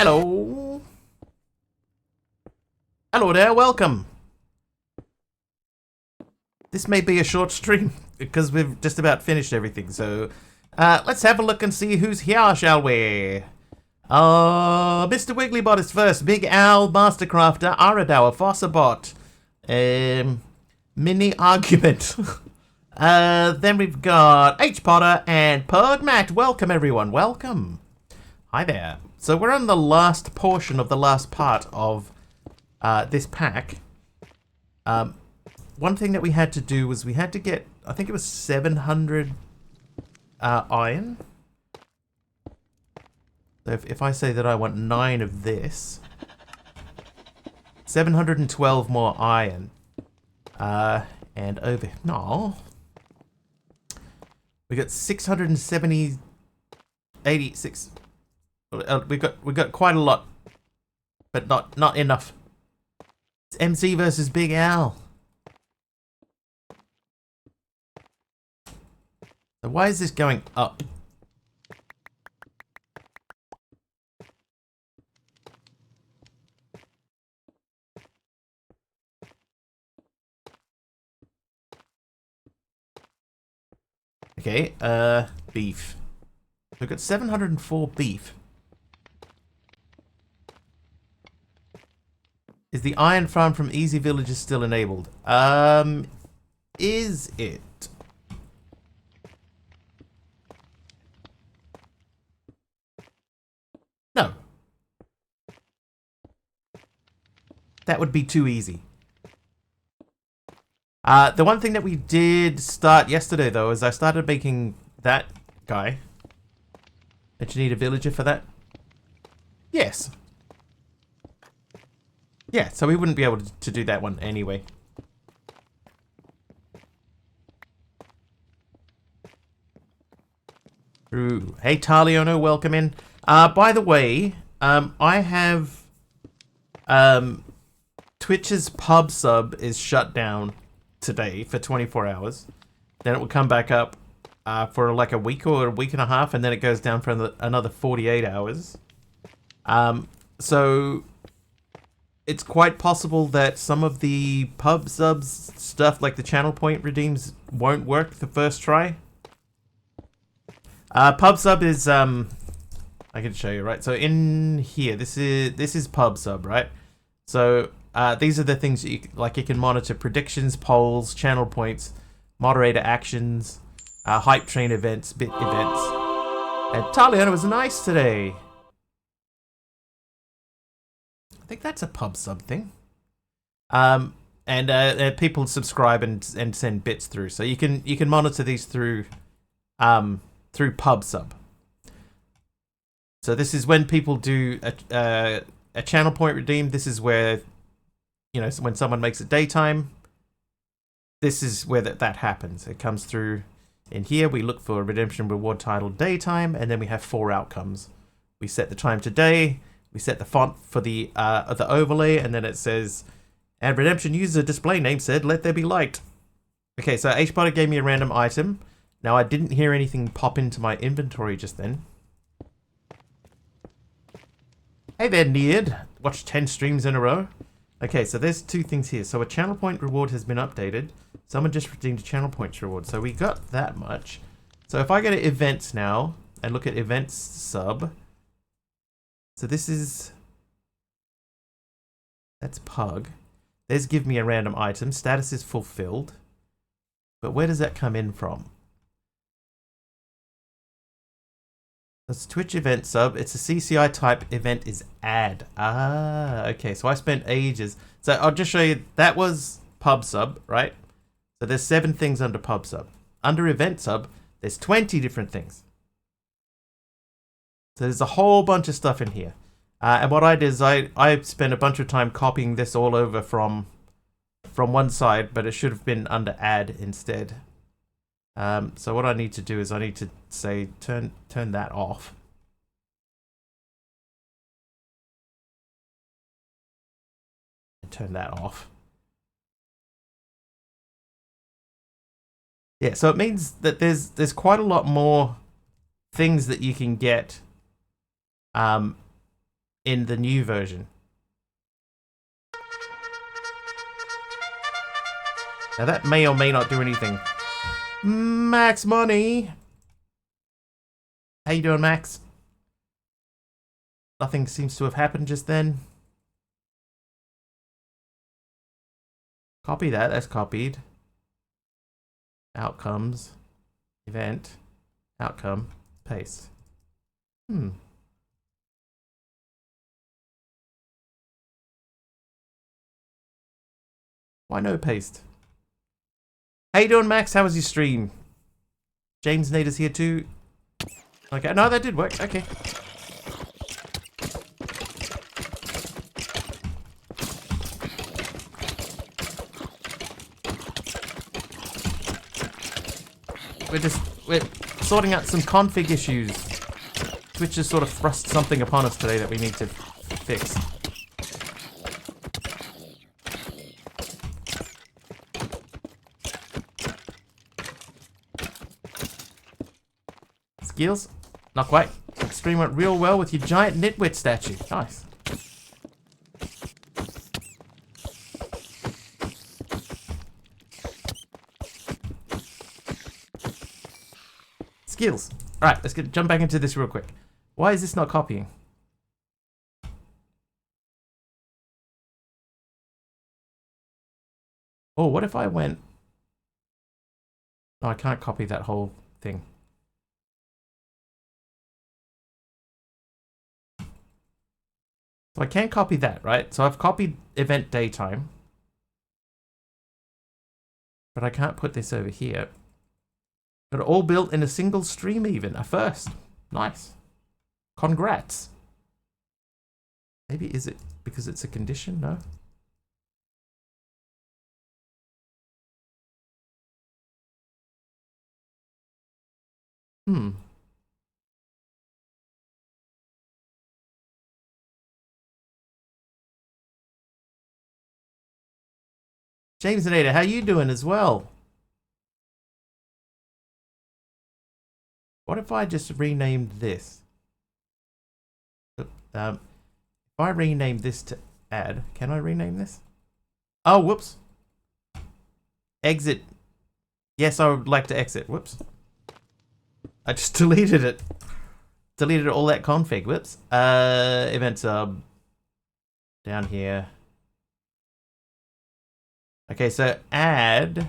Hello. Hello there, welcome. This may be a short stream because we've just about finished everything, so let's have a look and see who's here, shall we? Mr. Wigglybot is first. Big Al, Mastercrafter, Aradawa, Fossabot, Mini Argument. Then we've got H Potter and Pugmat. Welcome, everyone. Welcome. Hi there. So we're on the last portion of the last part of this pack. One thing that we had to do was we had to get, I think it was 700 iron. So if I say that I want 9 of this, 712 more iron. And over, no. We got 670, 86. We got quite a lot, but not enough. It's MC versus Big Al. So why is this going up? Okay, beef. We've got 704 beef. Is the iron farm from Easy Villages still enabled? Is it? No. That would be too easy. The one thing that we did start yesterday, though, is I started making that guy. Don't you need a villager for that? Yes. Yeah, so we wouldn't be able to do that one anyway. Ooh. Hey, Taliono, welcome in. By the way, I have... Twitch's pub sub is shut down today for 24 hours. Then it will come back up for like a week or a week and a half, and then it goes down for another 48 hours. So it's quite possible that some of the pub subs stuff, like the channel point redeems, won't work the first try. Pub sub is I can show you, right? So in here, this is pub sub, right? So these are the things that you can monitor: predictions, polls, channel points, moderator actions, hype train events, bit events. And Taliana was nice today. I think that's a pub sub thing. And people subscribe and send bits through, so you can monitor these through pub sub. So this is when people do a channel point redeem. This is where, you know, when someone makes it daytime, this is where that happens. It comes through in here. We look for a redemption reward titled daytime, and then we have 4 outcomes. We set the time to day, we set the font for the overlay, and then it says, and redemption user display name said, let there be light. Okay, so HBotter gave me a random item. Now I didn't hear anything pop into my inventory just then. Hey there, Neard. Watched 10 streams in a row. Okay, so there's 2 things here. So a channel point reward has been updated. Someone just redeemed a channel points reward. So we got that much. So if I go to events now and look at events sub. So this is... That's Pug. There's give me a random item. Status is fulfilled. But where does that come in from? That's Twitch event sub. It's a CCI type event is add. Ah, okay. So I spent ages. So I'll just show you. That was pub sub, right? So there's 7 things under pub sub. Under event sub, there's 20 different things. So there's a whole bunch of stuff in here. And what I did is I spent a bunch of time copying this all over from one side, but it should have been under add instead. So what I need to do is I need to say turn that off. Turn that off. Yeah, so it means that there's quite a lot more things that you can get in the new version. Now that may or may not do anything. Max Money! How you doing, Max? Nothing seems to have happened just then. Copy that, that's copied. Outcomes. Event. Outcome. Paste. Why no paste? How you doing, Max? How was your stream? James Nader's here too. Okay, no, that did work. Okay. We're sorting out some config issues. Twitch has sort of thrust something upon us today that we need to fix. Skills? Not quite. Stream went real well with your giant nitwit statue. Nice. Skills. Alright, let's jump back into this real quick. Why is this not copying? Oh, what if I went... No, I can't copy that whole thing. So I can't copy that, right? So I've copied event daytime. But I can't put this over here. Got it all built in a single stream even. A first. Nice. Congrats. Maybe is it because it's a condition? No? James and Ada, how you doing as well? What if I just renamed this? If I rename this to add, can I rename this? Oh, whoops. Exit. Yes, I would like to exit. Whoops. I just deleted it. Deleted all that config. Whoops. Event sub. Down here. Okay, so add.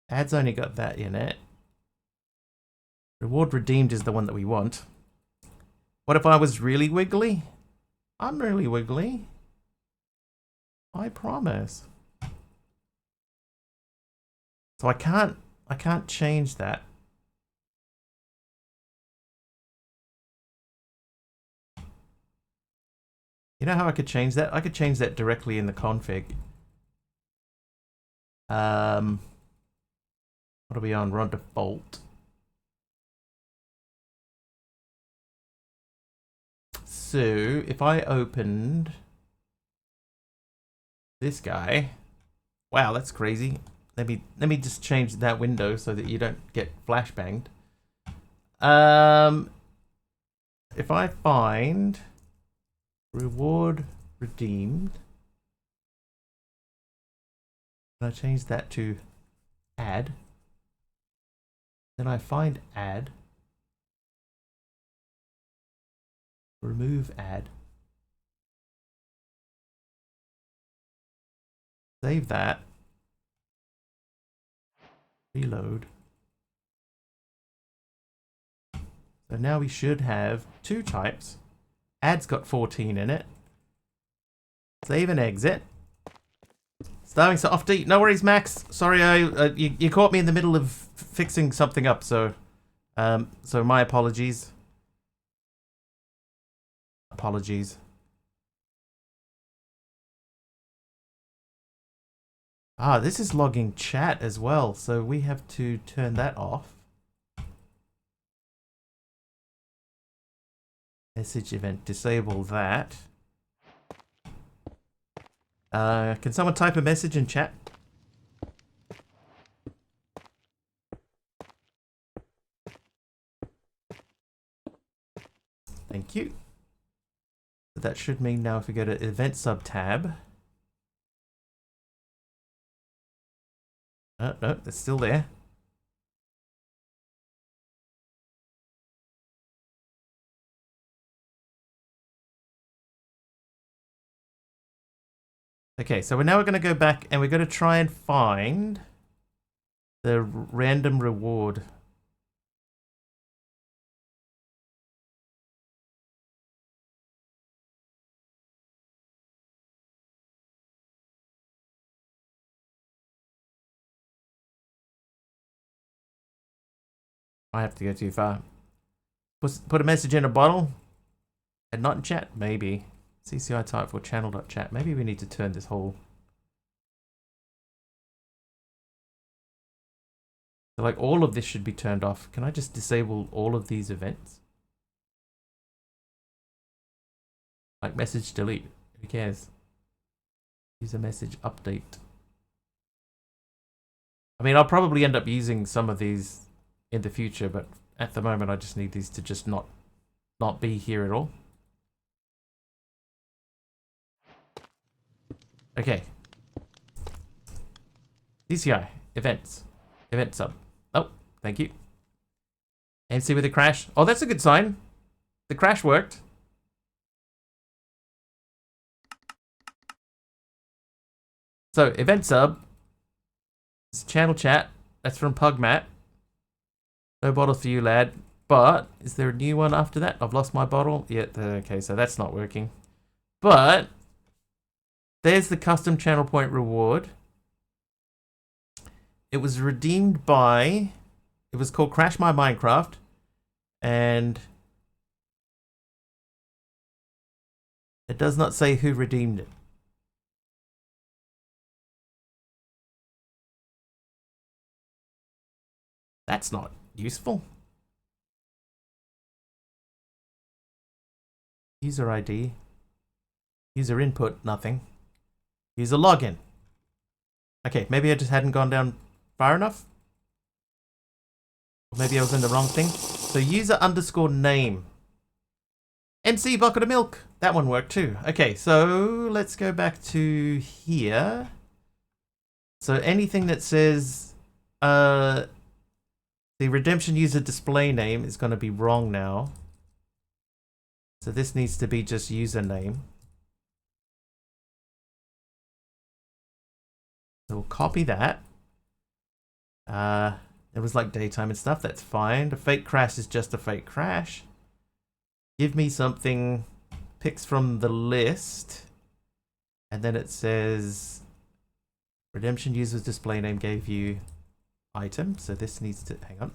Add's only got that in it. Reward redeemed is the one that we want. What if I was really wiggly? I'm really wiggly. I promise. So I can't change that. You know how I could change that? I could change that directly in the config. What are we on? We're on default. So if I opened this guy, wow, that's crazy. Let me just change that window so that you don't get flashbanged. If I find reward redeemed, and I change that to add, then I find add, remove add, save that, reload. So now we should have two types. Add's got 14 in it. Save and exit. Starving so off to eat. No worries, Max. Sorry, you caught me in the middle of fixing something up, so so my apologies. Apologies. Ah, this is logging chat as well, so we have to turn that off. Message event, disable that. Can someone type a message in chat? Thank you. that should mean now if we go to event sub tab. Oh, no, it's still there. Okay, so we're going to go back and we're going to try and find the random reward. I have to go too far. Put a message in a bottle and not in chat, maybe. CCI type for channel.chat. Maybe we need to turn this whole... So like all of this should be turned off. Can I just disable all of these events? Like message delete. Who cares? User message update. I mean, I'll probably end up using some of these in the future, but at the moment I just need these to just not be here at all. Okay. DCI. Events. Event sub. Oh, thank you. MC with a crash. Oh, that's a good sign. The crash worked. So, event sub. It's channel chat. That's from Pugmat. No bottle for you, lad. But, is there a new one after that? I've lost my bottle. Yeah, okay, so that's not working. But, there's the custom channel point reward. It was redeemed by... It was called Crash My Minecraft. And... it does not say who redeemed it. That's not useful. User ID. User input, nothing. User login. Okay, maybe I just hadn't gone down far enough. Or maybe I was in the wrong thing. So user underscore name. NC bucket of milk. That one worked too. Okay, so let's go back to here. So anything that says the redemption user display name is going to be wrong now. So this needs to be just username. So we'll copy that. It was like daytime and stuff. That's fine. A fake crash is just a fake crash. Give me something. Picks from the list. And then it says redemption user's display name gave you item. So this needs to... Hang on.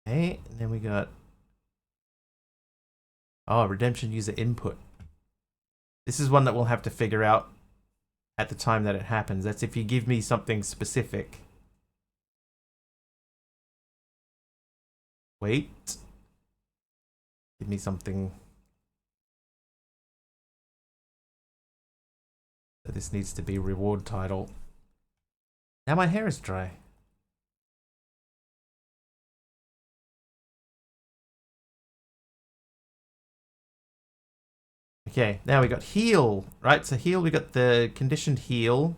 Okay. And then we got... Oh, redemption user input. This is one that we'll have to figure out at the time that it happens. That's if you give me something specific. Wait. Give me something. So this needs to be reward title. Now my hair is dry. Okay, now we got heal, right? So heal, we got the conditioned heal.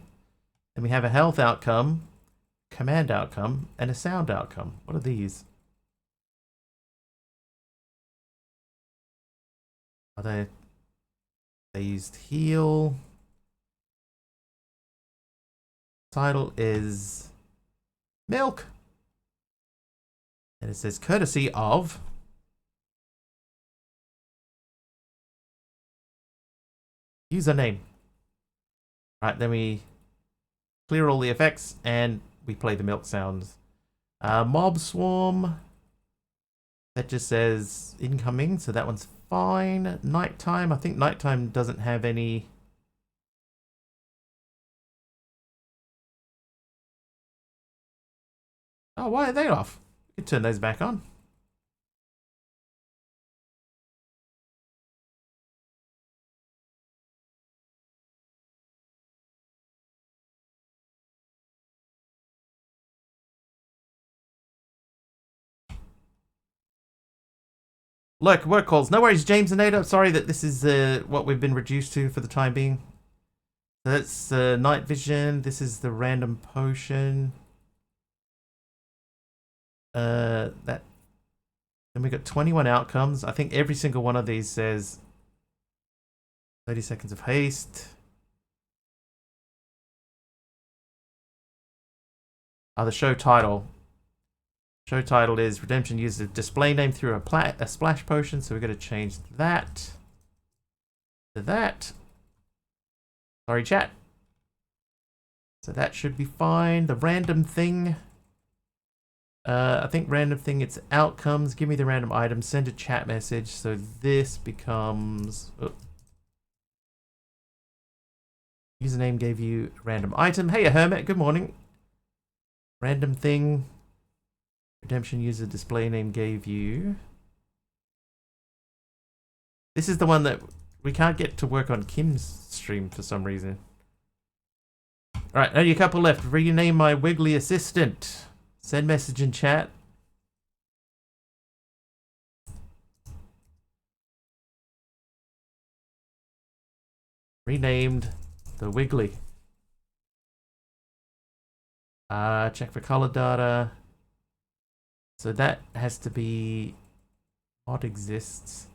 And we have a health outcome, command outcome, and a sound outcome. What are these? Are they used heal. Title is milk. And it says courtesy of username. Right, then we clear all the effects and we play the milk sounds. Mob swarm. That just says incoming, so that one's fine. Nighttime. I think nighttime doesn't have any. Oh, why are they off? We can turn those back on. Look, work calls. No worries, James and Ada. Sorry that this is what we've been reduced to for the time being. So that's night vision. This is the random potion. That. Then we got 21 outcomes. I think every single one of these says 30 seconds of haste. The show title. Show title is Redemption uses a display name through a splash potion, so we're going to change that to that. Sorry, chat. So that should be fine. The random thing. I think random thing, it's outcomes. Give me the random item. Send a chat message. So this becomes... Oh. Username gave you a random item. Hey, a hermit. Good morning. Random thing. Redemption user display name gave you. This is the one that we can't get to work on Kim's stream for some reason. Alright, only a couple left. Rename my Wiggly assistant. Send message in chat. Renamed the Wiggly. Check for color data. So that has to be mod exists.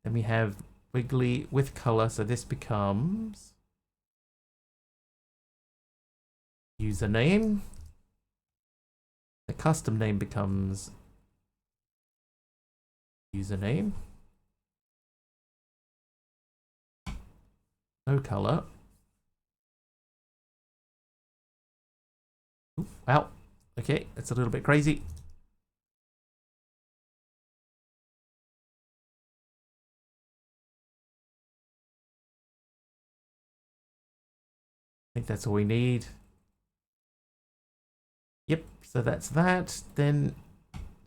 Then we have Wiggly with color. So this becomes username. The custom name becomes username. No color. Ooh, wow. Okay, that's a little bit crazy. I think that's all we need. Yep, so that's that. Then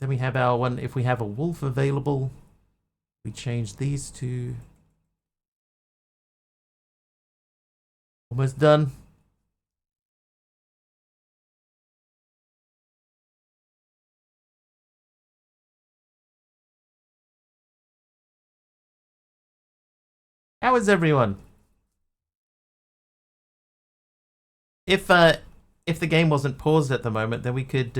we have our one. If we have a wolf available, we change these to almost done. How is everyone? If the game wasn't paused at the moment, then we could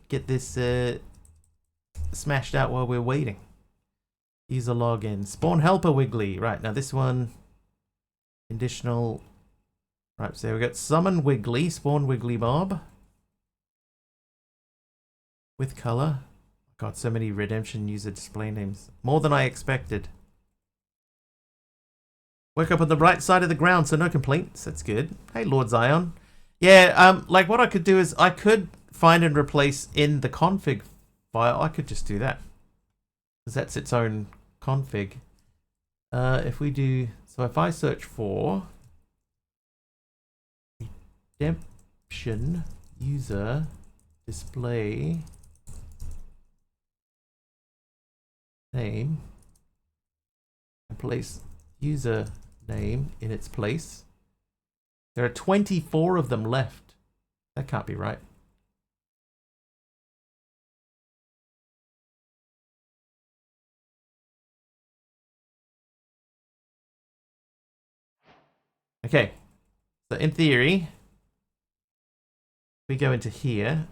get this smashed out while we're waiting. User login. Spawn helper Wiggly. Right, now this one conditional. Right, so we got summon Wiggly, spawn Wiggly mob. With color. God, so many redemption user display names. More than I expected. Woke up on the right side of the ground, so no complaints. That's good. Hey, Lord Zion. Yeah, like what I could do is I could find and replace in the config file. I could just do that. Because that's its own config. If we do... So if I search for... Redemption user display name and place user name in its place. There are 24 of them left. That can't be right. Okay. So in theory, we go into here.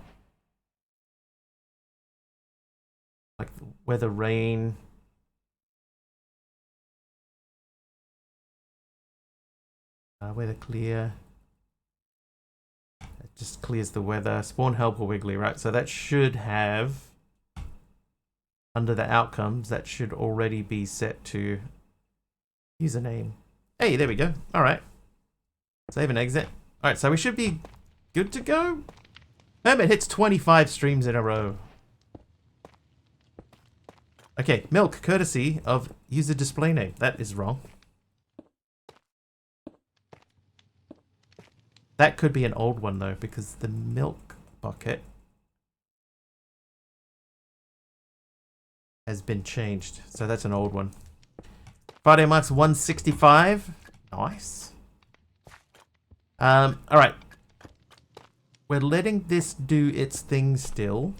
Like weather, rain. Weather clear. It just clears the weather. Spawn helper Wiggly, right? So that should have, under the outcomes, that should already be set to username. Hey, there we go. All right. Save and exit. All right, so we should be good to go. Hermit hits 25 streams in a row. Okay, milk, courtesy of user display name. That is wrong. That could be an old one though, because the milk bucket has been changed. So that's an old one. Friday marks 165. Nice. Alright. We're letting this do its thing still.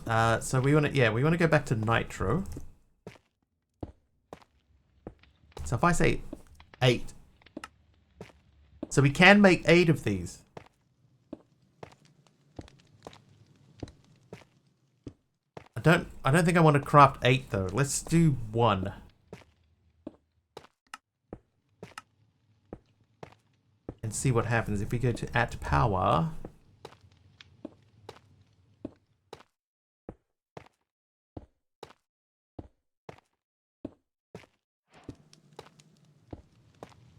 So we want to go back to Nitro. So if I say 8. So we can make 8 of these. I don't think I want to craft 8 though. Let's do 1. And see what happens if we go to at power.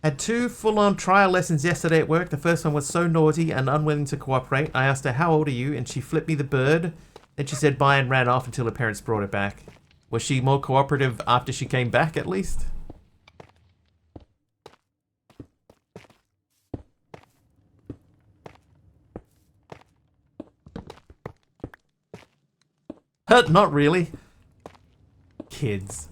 Had 2 full-on trial lessons yesterday at work. The first one was so naughty and unwilling to cooperate. I asked her, how old are you? And she flipped me the bird. Then she said bye and ran off until her parents brought her back. Was she more cooperative after she came back, at least? Not really. Kids.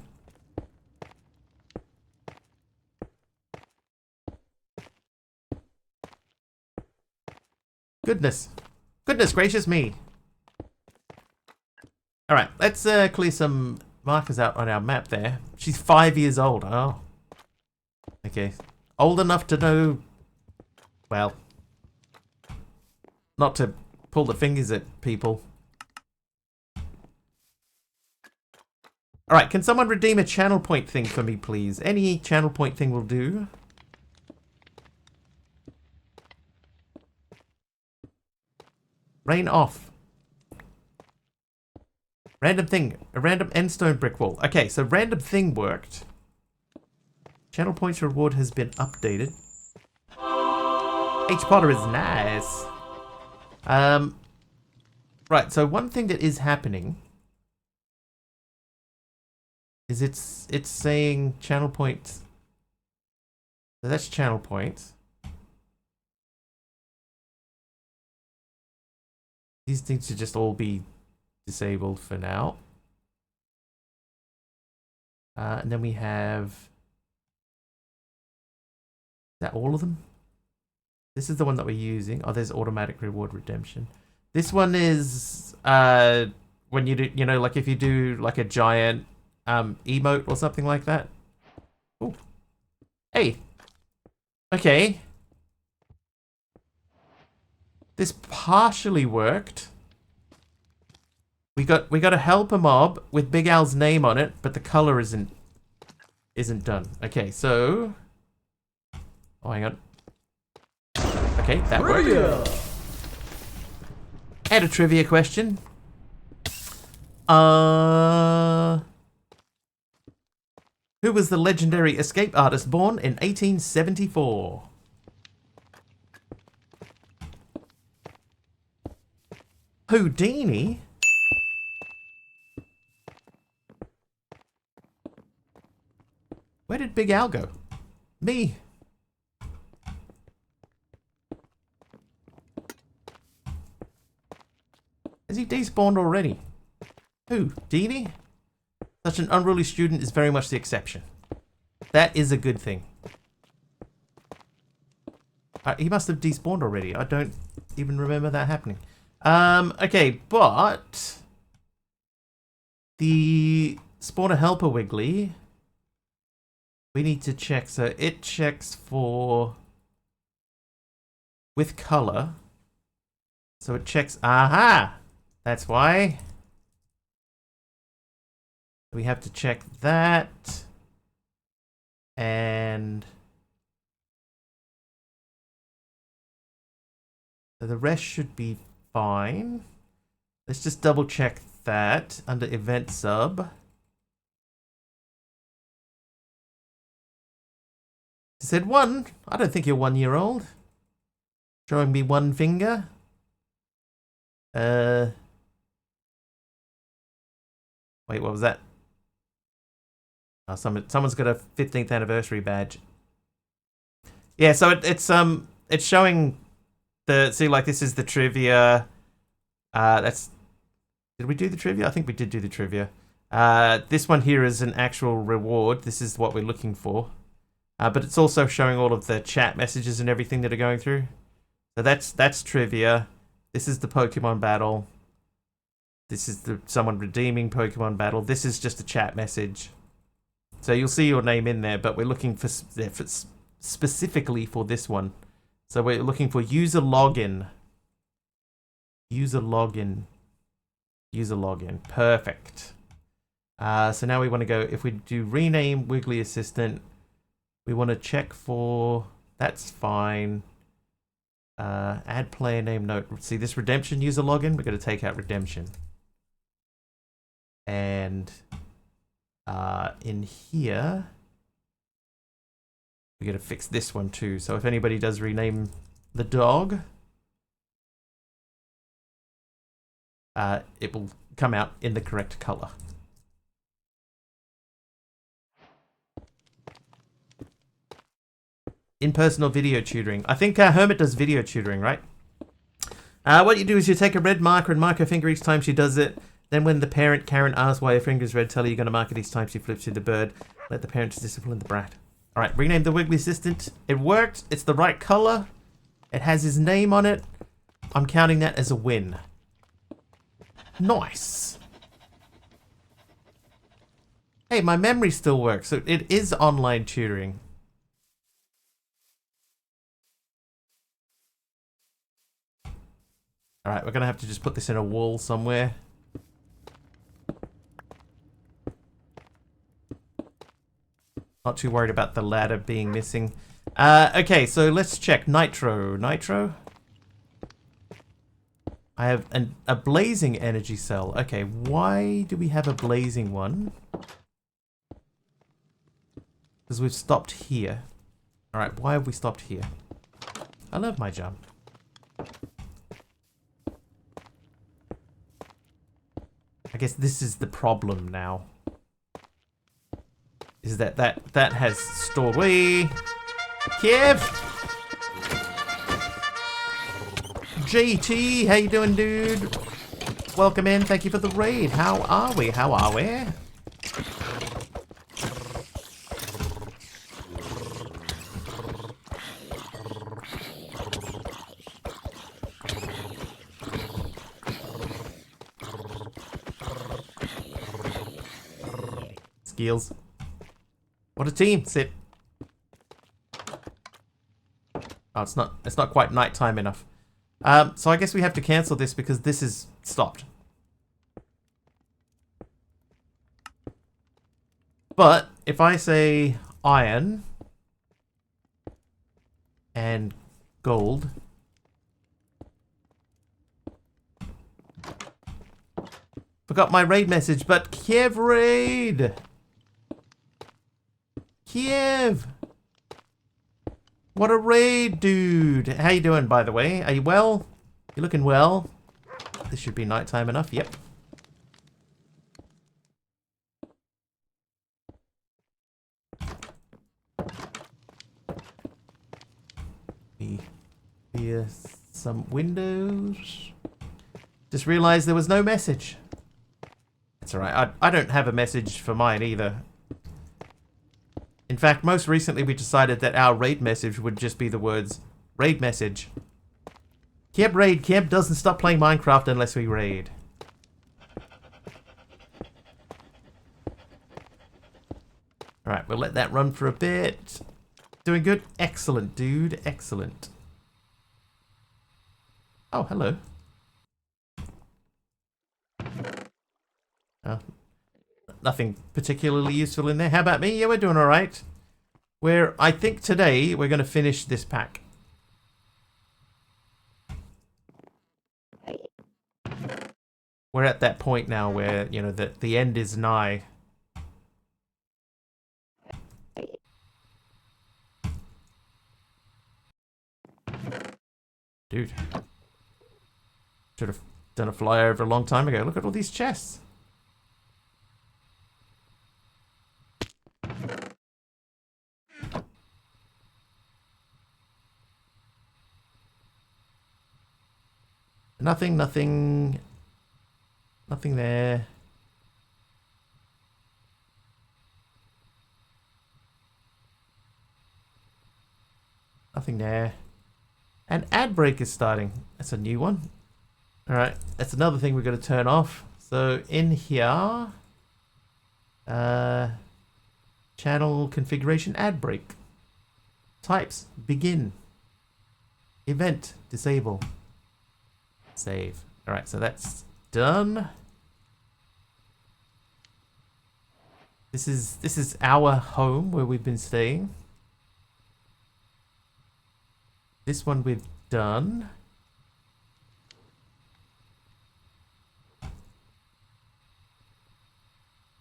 Goodness. Goodness gracious me. Alright, let's clear some markers out on our map there. She's 5 years old. Oh. Okay. Old enough to know... Well. Not to pull the fingers at people. Alright, can someone redeem a channel point thing for me, please? Any channel point thing will do. Rain off. Random thing. A random endstone brick wall. Okay, so random thing worked. Channel points reward has been updated. H Potter is nice. Right, so one thing that is happening is it's saying channel points. So that's channel points. These things should just all be disabled for now. And then we have... Is that all of them? This is the one that we're using. Oh, there's automatic reward redemption. This one is when you do, you know, like if you do like a giant emote or something like that. Ooh. Hey. Okay. This partially worked. We got to help a mob with Big Al's name on it, but the color isn't done. Okay, so oh, hang on. Okay, that worked. And a trivia question. Who was the legendary escape artist born in 1874? Houdini? Where did Big Al go? Me. Has he despawned already? Who? Dini? Such an unruly student is very much the exception. That is a good thing. He must have despawned already. I don't even remember that happening. Okay, but the spawner helper wiggly, we need to check. So it checks for with color. So it checks. Aha! That's why. We have to check that. And so the rest should be fine. Let's just double check that under event sub. It said 1. I don't think you're 1 year old. Showing me 1 finger. Wait, what was that? Oh, someone's got a 15th anniversary badge. Yeah, so it's showing the, see, like this is the trivia. That's, did we do the trivia? I think we did do the trivia. This one here is an actual reward. This is what we're looking for. But it's also showing all of the chat messages and everything that are going through. So that's trivia. This is the Pokemon battle. This is someone redeeming Pokemon battle. This is just a chat message. So you'll see your name in there, but we're looking for specifically for this one. So we're looking for user login. User login. User login. Perfect. So now we want to go, if we do rename Wiggly Assistant, we want to check for, that's fine. Add player name note. See this redemption user login? We're going to take out redemption. And in here, we're going to fix this one too. So if anybody does rename the dog, it will come out in the correct color. In-person or video tutoring? I think Hermit does video tutoring, right? What you do is you take a red marker and mark her finger each time she does it. Then when the parent, Karen, asks why your finger is red, tell her you're going to mark it each time she flips you the bird. Let the parents discipline the brat. Alright, rename the Wiggly Assistant. It worked. It's the right color. It has his name on it. I'm counting that as a win. Nice. Hey, my memory still works. So it is online tutoring. Alright, we're going to have to just put this in a wall somewhere. Not too worried about the ladder being missing. Okay, so let's check. Nitro. Nitro? I have a blazing energy cell. Okay, why do we have a blazing one? Because we've stopped here. Alright, why have we stopped here? I love my jump. I guess this is the problem now. Is that has stored away. Kiev! JT, how you doing, dude? Welcome in, thank you for the raid. How are we? How are we? Skills. What a team, Sit. Oh, it's not quite nighttime enough. So I guess we have to cancel this because this is stopped. But if I say iron and gold, forgot my raid message, but Kiev raid! Kiev! What a raid, dude! How you doing, by the way? Are you well? You looking well? This should be nighttime enough, yep. Me clear some windows. Just realized there was no message. It's alright, I don't have a message for mine either. In fact, most recently we decided that our raid message would just be the words, raid message. Keb raid, Keb doesn't stop playing Minecraft unless we raid. Alright, we'll let that run for a bit. Doing good? Excellent, dude. Excellent. Oh, hello. Oh. Nothing particularly useful in there. How about me? Yeah, we're doing alright. I think today we're going to finish this pack. We're at that point now where, you know, the end is nigh. Dude. Should have done a flyover a long time ago. Look at all these chests. Nothing there. Nothing there. And ad break is starting. That's a new one. Alright, that's another thing we've got to turn off. So in here, channel configuration ad break. Types, begin. Event, disable. Save. Alright, so that's done. This is our home where we've been staying. This one we've done.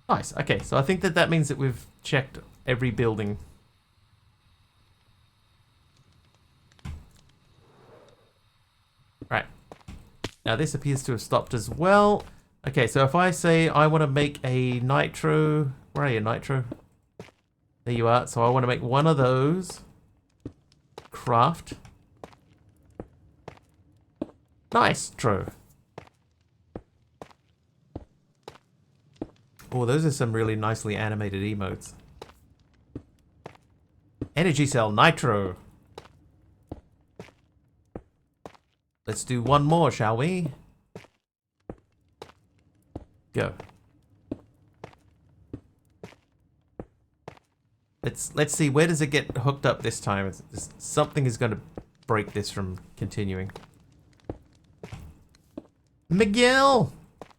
Nice. Okay, so I think that means that we've checked every building. Right. Now this appears to have stopped as well. Okay, so if I say I want to make a nitro... Where are you, nitro? There you are. So I want to make one of those. Craft. Nitro. Oh, those are some really nicely animated emotes. Energy cell, nitro. Let's do one more, shall we? Go. Let's see, where does it get hooked up this time? Something is going to break this from continuing. Miguel!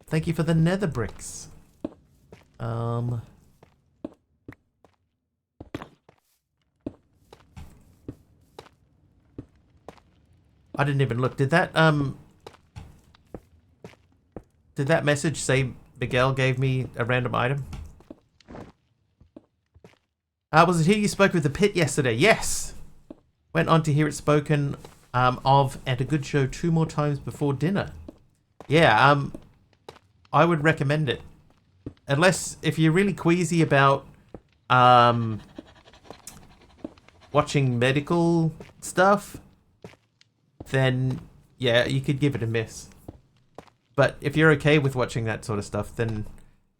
Thank you for the nether bricks. I didn't even look. Did that message say Miguel gave me a random item? Was it here you spoke with the pit yesterday? Yes! Went on to hear it spoken of at a good show 2 more times before dinner. Yeah, I would recommend it. Unless, if you're really queasy about watching medical stuff, then yeah, you could give it a miss. But if you're okay with watching that sort of stuff, then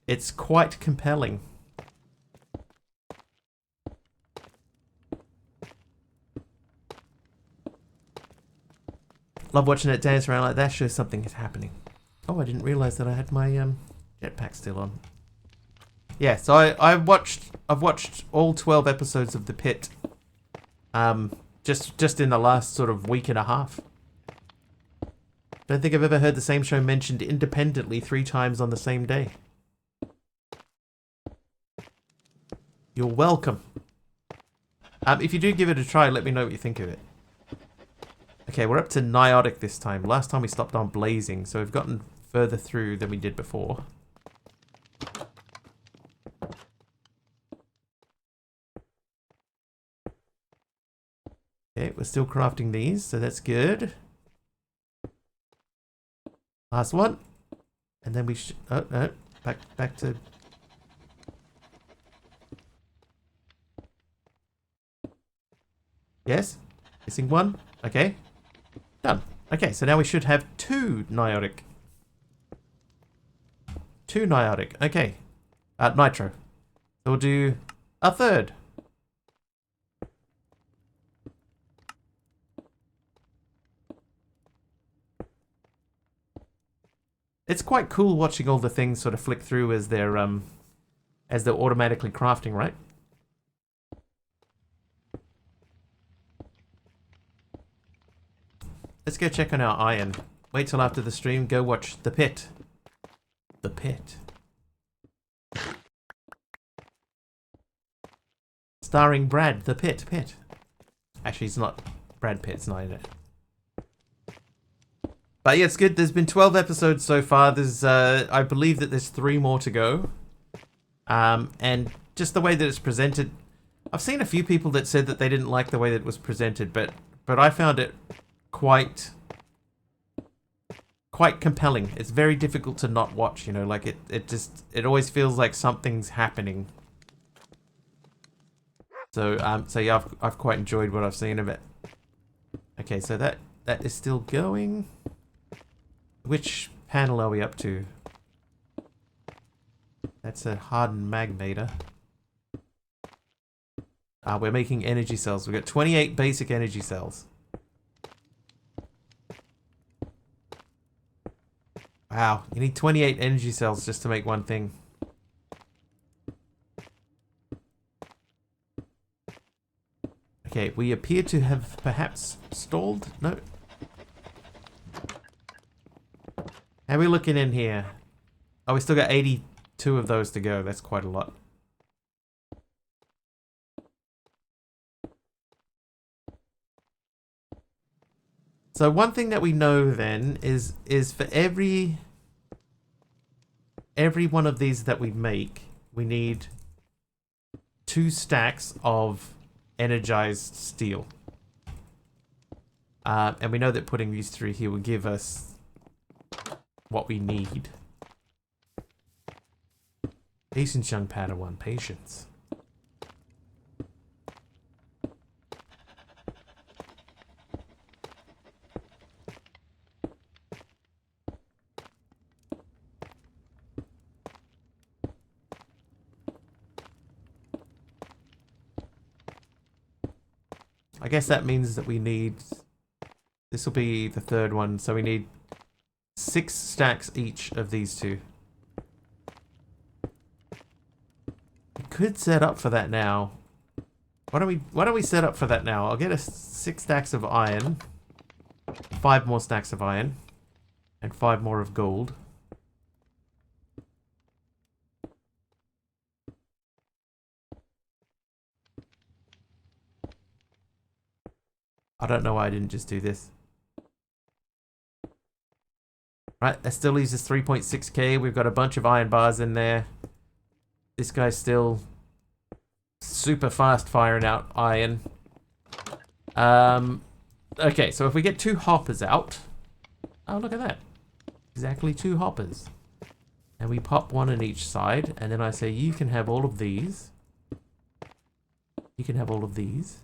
it's quite compelling. Love watching it dance around like that, shows something is happening. Oh, I didn't realize that I had my jetpack still on. Yeah, so I've watched all 12 episodes of The Pit. Just in the last sort of week and a half. Don't think I've ever heard the same show mentioned independently 3 times on the same day. You're welcome. If you do give it a try, let me know what you think of it. Okay, we're up to Niotic this time. Last time we stopped on Blazing, so we've gotten further through than we did before. Okay, we're still crafting these, so that's good. Last one. And then we should... Oh, no. Back to... Yes? Missing one? Okay. Done. Okay, so now we should have 2 Niotic. 2 Niotic. Okay. Nitro. So we'll do a 3rd. It's quite cool watching all the things sort of flick through as they're automatically crafting, right? Let's go check on our iron. Wait till after the stream, go watch The Pit. The Pit. Starring Brad, The Pit. Actually, it's not Brad Pitt's not in it. But yeah, it's good. There's been 12 episodes so far. There's, I believe that there's 3 more to go. And just the way that it's presented, I've seen a few people that said that they didn't like the way that it was presented, but I found it quite compelling. It's very difficult to not watch, you know, like it always feels like something's happening. So yeah, I've quite enjoyed what I've seen of it. Okay, so that is still going. Which panel are we up to? That's a hardened magmator. We're making energy cells. We've got 28 basic energy cells. Wow, you need 28 energy cells just to make one thing. Okay, we appear to have perhaps stalled. No. How are we looking in here? Oh, we still got 82 of those to go. That's quite a lot. So one thing that we know then is for every one of these that we make, we need 2 stacks of energized steel. And we know that putting these through here will give us what we need. Patience, young Padawan, patience. I guess that means that we need... This will be the 3rd one, so we need 6 stacks each of these 2. We could set up for that now. Why don't we set up for that now? I'll get us 6 stacks of iron, 5 more stacks of iron, and 5 more of gold. I don't know why I didn't just do this. Right, that still leaves us 3.6k. We've got a bunch of iron bars in there. This guy's still super fast firing out iron. Okay, so if we get 2 hoppers out... Oh, look at that. Exactly 2 hoppers. And we pop 1 on each side, and then I say, you can have all of these. You can have all of these.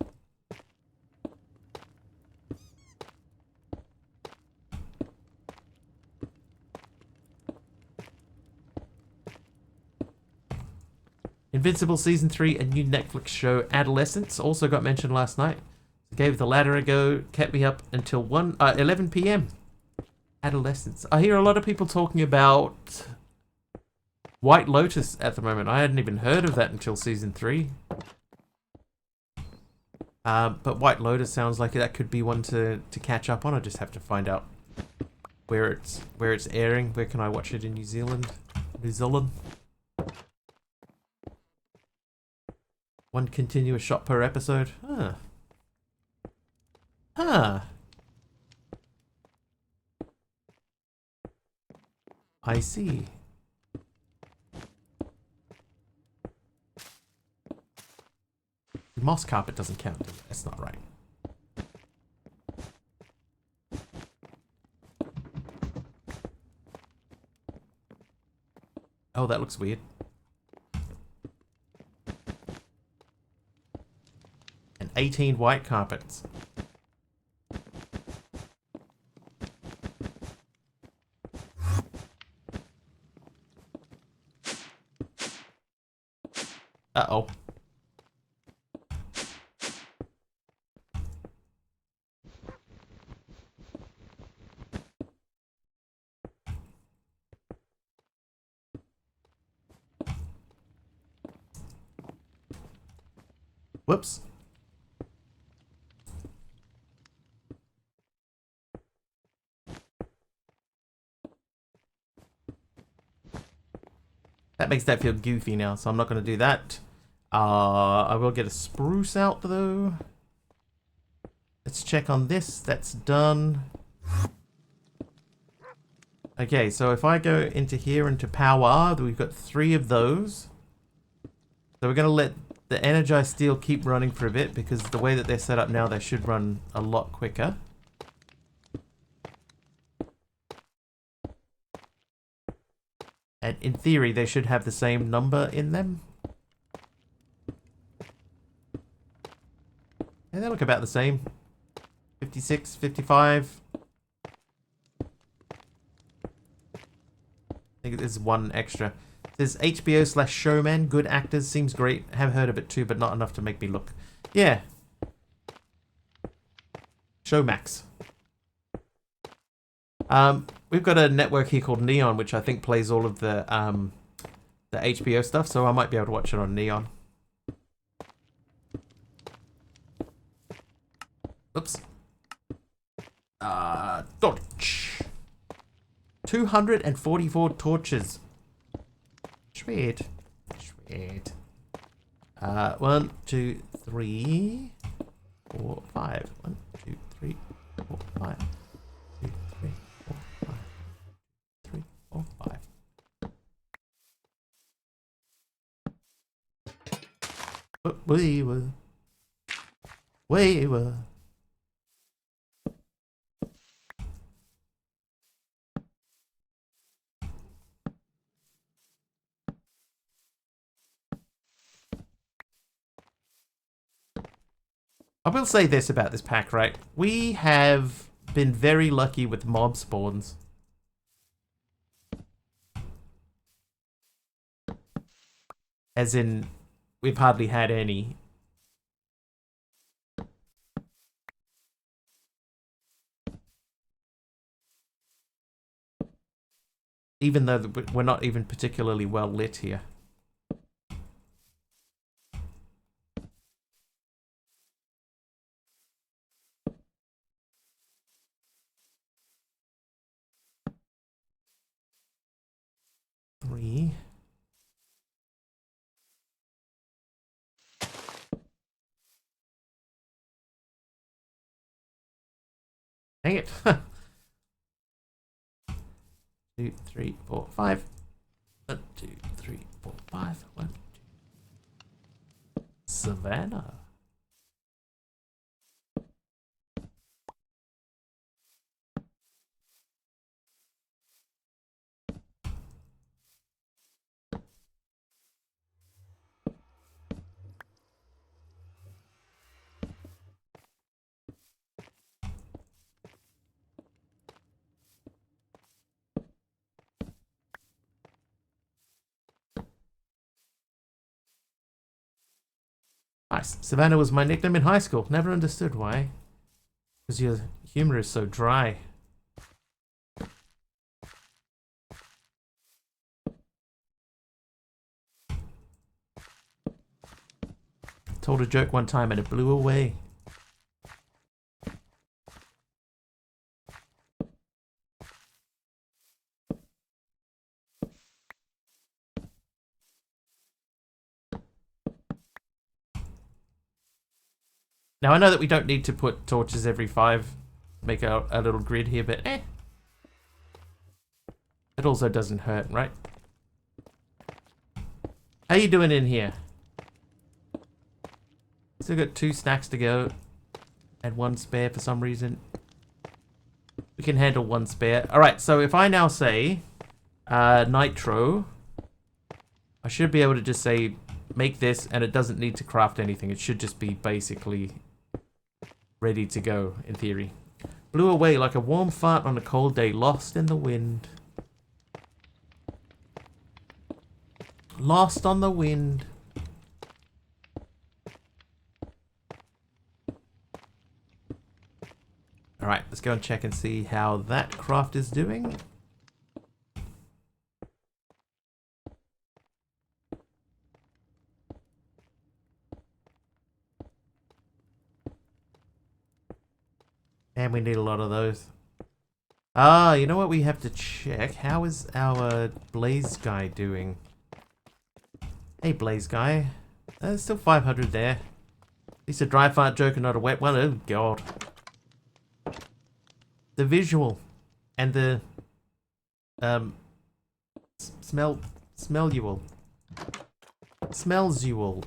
Invincible Season 3, a new Netflix show, Adolescence, also got mentioned last night. Gave the ladder a go, kept me up until 11 p.m. Adolescence. I hear a lot of people talking about White Lotus at the moment. I hadn't even heard of that until Season 3. But White Lotus sounds like that could be one to catch up on. I just have to find out where it's airing. Where can I watch it in New Zealand? New Zealand? 1 continuous shot per episode. Huh. Huh. I see. The moss carpet doesn't count. That's not right. Oh, that looks weird. And 18 white carpets. Uh-oh. Whoops. That makes that feel goofy now, so I'm not going to do that. I will get a spruce out, though. Let's check on this. That's done. Okay, so if I go into here, into power, we've got 3 of those. So we're going to let the energized steel keep running for a bit, because the way that they're set up now, they should run a lot quicker. And in theory, they should have the same number in them. And they look about the same. 56, 55. I think there's 1 extra. There's HBO/Showman, good actors, seems great. Have heard of it too, but not enough to make me look. Yeah. Showmax. we've got a network here called Neon, which I think plays all of the HBO stuff, so I might be able to watch it on Neon. Oops. Torch. 244 torches. Sweet. Sweet. 1, 2, 3, 4, 5. 1, 2, 3, 4, 5. 2, 3, 4, 5. 3, 4, 5. We were. We were. I will say this about this pack, right? We have been very lucky with mob spawns. As in, we've hardly had any. Even though we're not even particularly well lit here. Three. Dang it. 2, 3, 4, 5. 1, 2, 3, 4, 5. 1, 2. Savannah. Nice. Savannah was my nickname in high school. Never understood why. Because your humor is so dry. Told a joke one time and it blew away. Now I know that we don't need to put torches every 5. Make a little grid here, but eh. It also doesn't hurt, right? How you doing in here? Still got 2 stacks to go. And 1 spare for some reason. We can handle 1 spare. Alright, so if I now say nitro, I should be able to just say make this and it doesn't need to craft anything. It should just be basically ready to go in theory. Blew away like a warm fart on a cold day, lost in the wind. Lost on the wind. Alright, let's go and check and see how that craft is doing. And we need a lot of those. Ah, you know what we have to check? How is our Blaze guy doing? Hey, Blaze guy. There's still 500 there. At least a dry fart joke and not a wet one. Oh, God. The visual and the smell you all. Smells you all.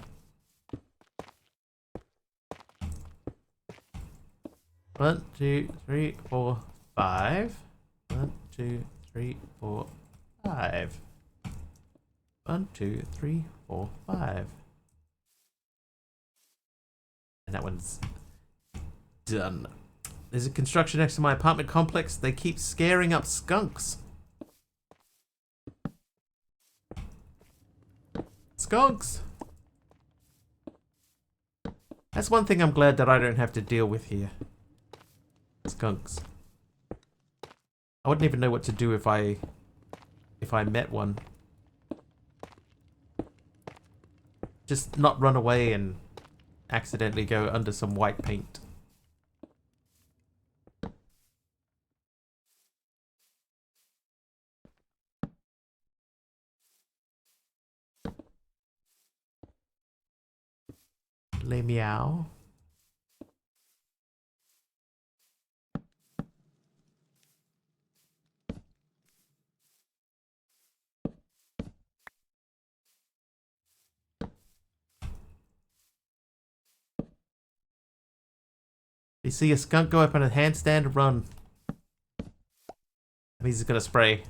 1, 2, 3, 4, 5. 1, 2, 3, 4, 5. 1, 2, 3, 4, 5. And that one's done. There's a construction next to my apartment complex. They keep scaring up skunks. Skunks! That's one thing I'm glad that I don't have to deal with here. Skunks. I wouldn't even know what to do if I met one. Just not run away and accidentally go under some white paint. Le meow. You see a skunk go up on a handstand, run. And he's gonna spray.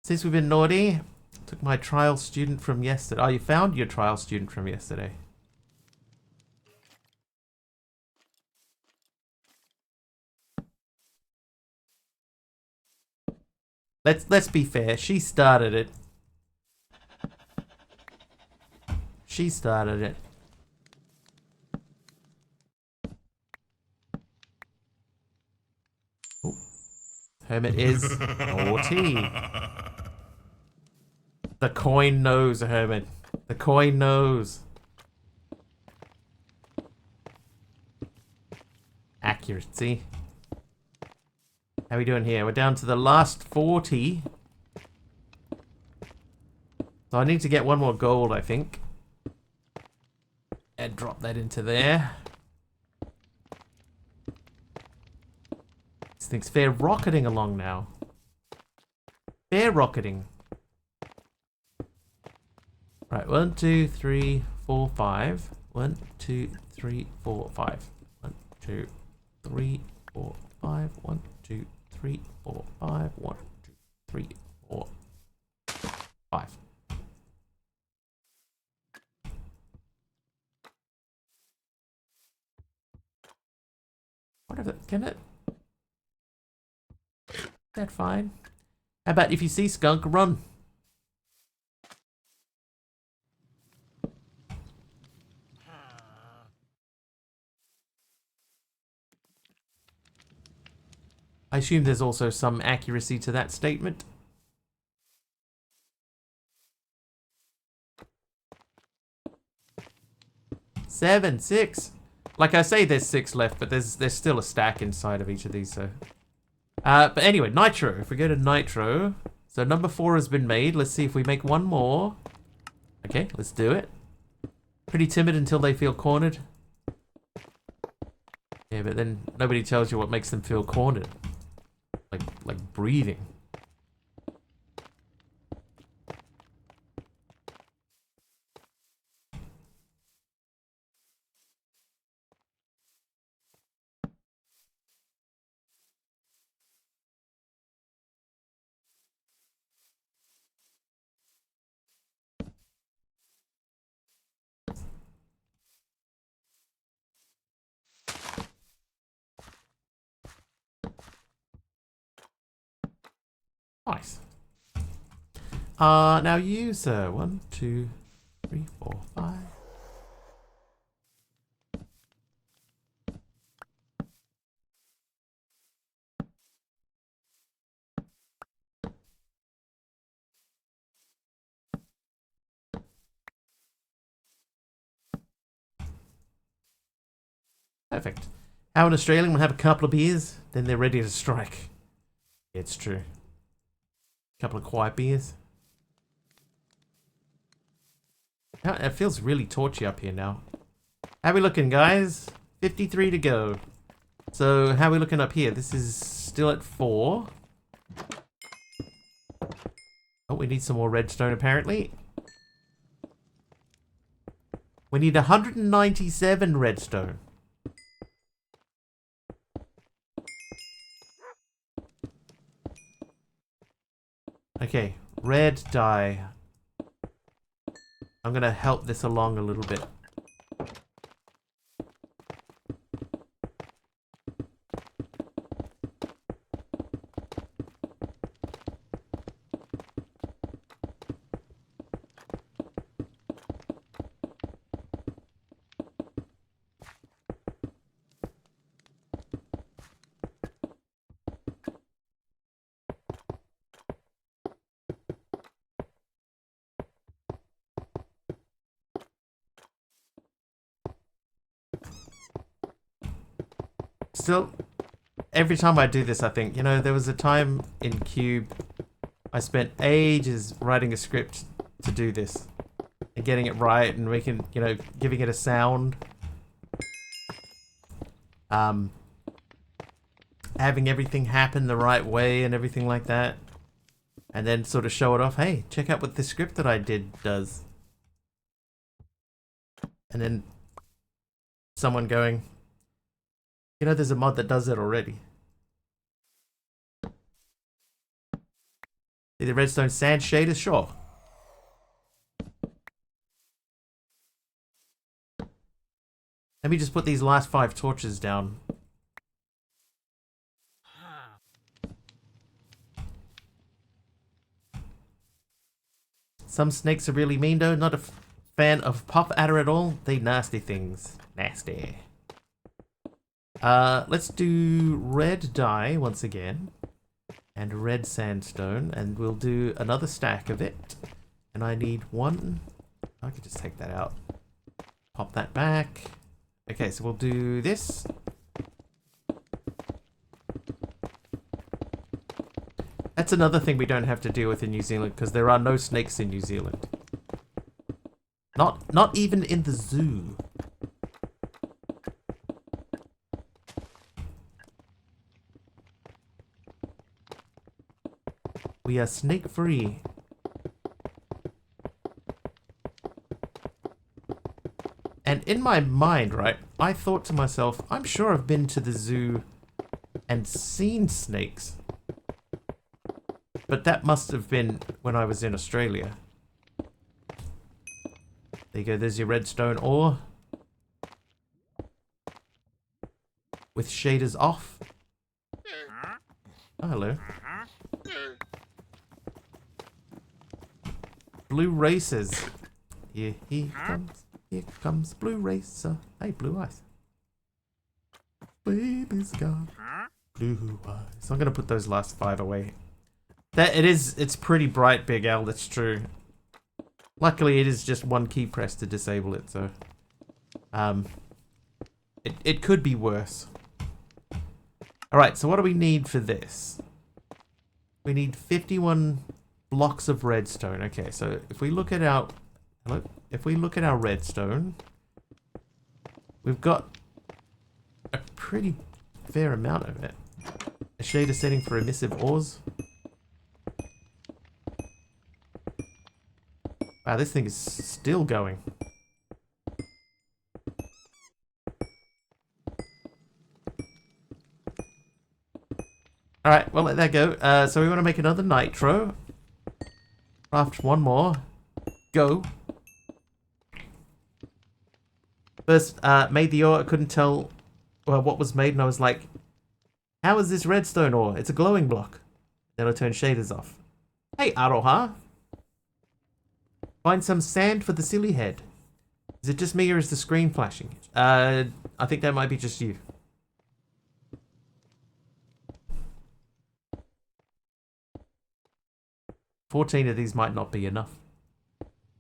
Since we've been naughty, took my trial student from yesterday. Oh, you found your trial student from yesterday. Let's be fair. She started it. She started it. Ooh. Hermit is naughty. The coin knows, Hermit. The coin knows. Accuracy. How are we doing here? We're down to the last 40. So I need to get one more gold, I think. And drop that into there. This thing's fair rocketing along now. Fair rocketing. Right, 1, 2, 3, 4, 5. 1, 2, 3, 4, 5. 1, 2, 3, 4, 5. 1, 2, 3, 4, 5. 1, 2, 3, 4, 5. Whatever, can it? Is that fine? How about if you see skunk, run? I assume there's also some accuracy to that statement. Seven, 6. Like I say, there's 6 left, but there's still a stack inside of each of these. So, but anyway, nitro. If we go to nitro, so number 4 has been made. Let's see if we make one more. Okay, let's do it. Pretty timid until they feel cornered. Yeah, but then nobody tells you what makes them feel cornered. Like breathing. Nice. Now user 1, 2, 3, 4, 5. Perfect. How an Australian will have a couple of beers, then they're ready to strike. It's true. Couple of quiet beers. It feels really torchy up here now. How are we looking, guys? 53 to go. So, how are we looking up here? This is still at 4. Oh, we need some more redstone, apparently. We need 197 redstone. Okay, red dye. I'm gonna help this along a little bit. Still, every time I do this, I think, you know, there was a time in Cube I spent ages writing a script to do this and getting it right and making, you know, giving it a sound. Having everything happen the right way and everything like that. And then sort of show it off. Hey, check out what this script that I did does. And then someone going, you know, there's a mod that does it already. See the redstone sand shader? Sure. Let me just put these last 5 torches down. Some snakes are really mean though. Not a fan of pop adder at all. They nasty things. Nasty. Let's do red dye once again. And red sandstone. And we'll do another stack of it. And I need 1. I could just take that out. Pop that back. Okay, so we'll do this. That's another thing we don't have to deal with in New Zealand, because there are no snakes in New Zealand. Not even in the zoo. We are snake free. And in my mind, right, I thought to myself, I'm sure I've been to the zoo and seen snakes. But that must have been when I was in Australia. There you go, there's your redstone ore. With shaders off. Oh, hello. Blue racers. Here he comes. Here comes Blue Racer. Hey, Blue Eyes. Baby's got blue eyes. So I'm gonna put those last 5 away. It's pretty bright, Big L, that's true. Luckily it is just 1 key press to disable it, so it could be worse. Alright, so what do we need for this? We need 51 blocks of redstone. Okay, so if we look at our redstone, we've got a pretty fair amount of it. A shader setting for emissive ores. Wow, this thing is still going. Alright, we'll let that go. So we want to make another nitro. Craft 1 more. Go. First, made the ore. I couldn't tell what was made, and I was like, how is this redstone ore? It's a glowing block. Then I turned shaders off. Hey, Aroha. Find some sand for the silly head. Is it just me or is the screen flashing? I think that might be just you. $14 of these might not be enough.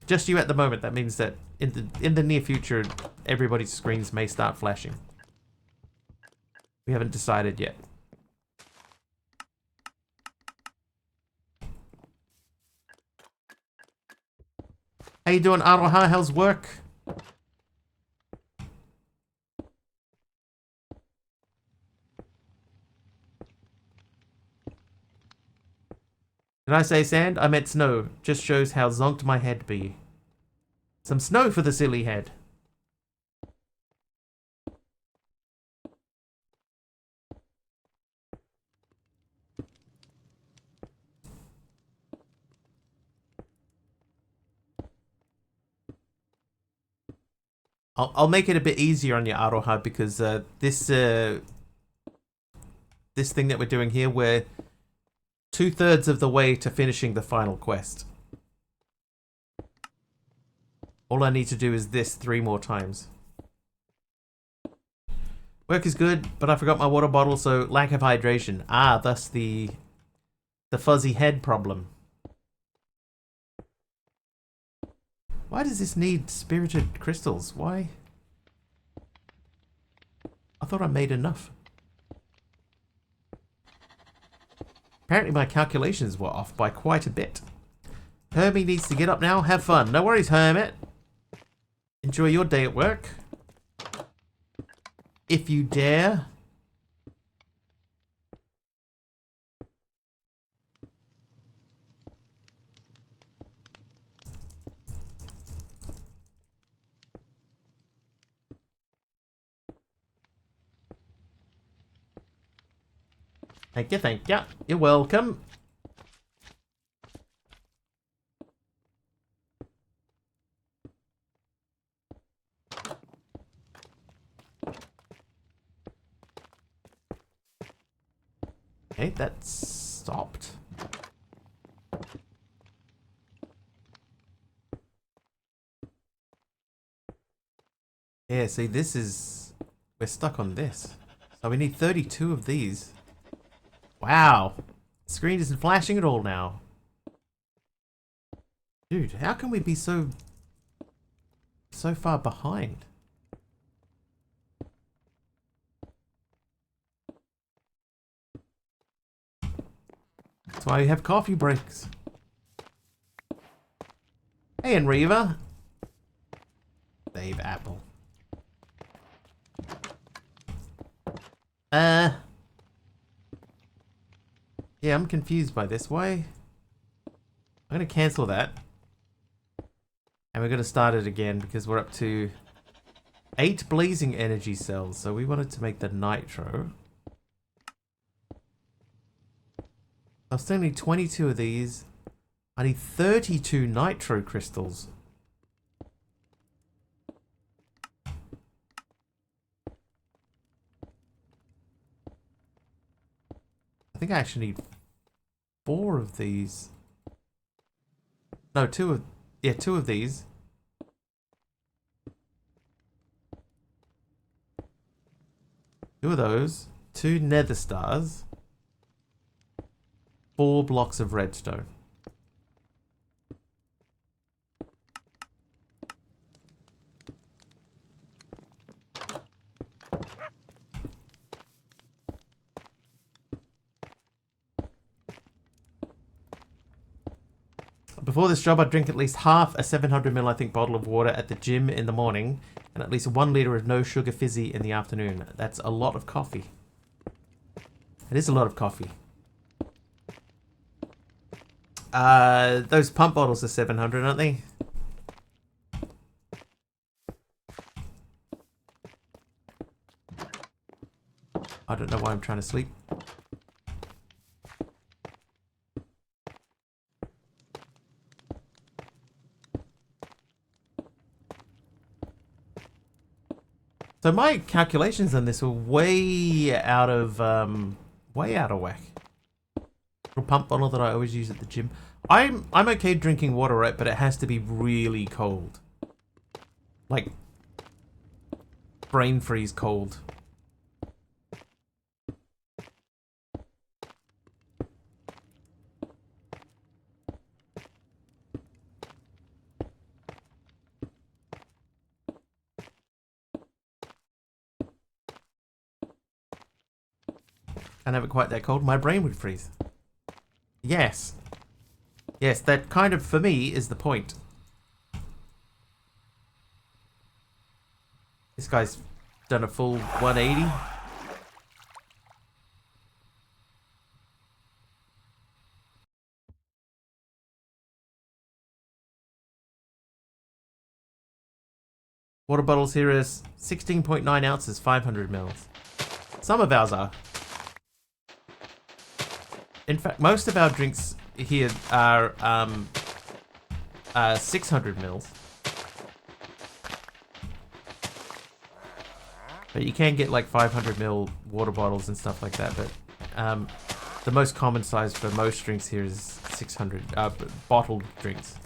Just you at the moment. That means that in the near future, everybody's screens may start flashing. We haven't decided yet. How you doing, Aroha? How's work? Did I say sand? I meant snow. Just shows how zonked my head be. Some snow for the silly head. I'll make it a bit easier on your Aroha because this thing that we're doing here, we're 2/3 of the way to finishing the final quest. All I need to do is this 3 more times. Work is good, but I forgot my water bottle, so lack of hydration. Ah, thus the fuzzy head problem. Why does this need spirited crystals? Why? I thought I made enough. Apparently my calculations were off by quite a bit. Hermie needs to get up now. Have fun. No worries, Hermit. Enjoy your day at work. If you dare. Thank you, thank you. You're welcome. Okay, that stopped. Yeah, see, this is... We're stuck on this. So we need 32 of these. Wow. The screen isn't flashing at all now. Dude, how can we be so far behind? That's why we have coffee breaks. Hey, Enriva. Dave Apple. Yeah, I'm confused by this. Why? I'm gonna cancel that. And we're gonna start it again because we're up to 8 blazing energy cells. So we wanted to make the nitro. I still need 22 of these. I need 32 nitro crystals. I think I actually need 4 of these. No, 2 of... Yeah, 2 of these. Two of those. 2 nether stars. 4 blocks of redstone. Before this job, I'd drink at least half a 700ml, I think, bottle of water at the gym in the morning, and at least 1 litre of no sugar fizzy in the afternoon. That's a lot of coffee. It is a lot of coffee. Those pump bottles are 700, aren't they? I don't know why I'm trying to sleep. So my calculations on this were way out of whack. Little pump bottle that I always use at the gym. I'm okay drinking water, right? But it has to be really cold, like brain freeze cold. Can't have it quite that cold. My brain would freeze. Yes. Yes, that kind of, for me, is the point. This guy's done a full 180. Water bottles here is 16.9 ounces, 500 mils. Some of ours are. In fact, most of our drinks here are 600 mils. But you can get like 500 ml water bottles and stuff like that. But the most common size for most drinks here is 600 bottled drinks.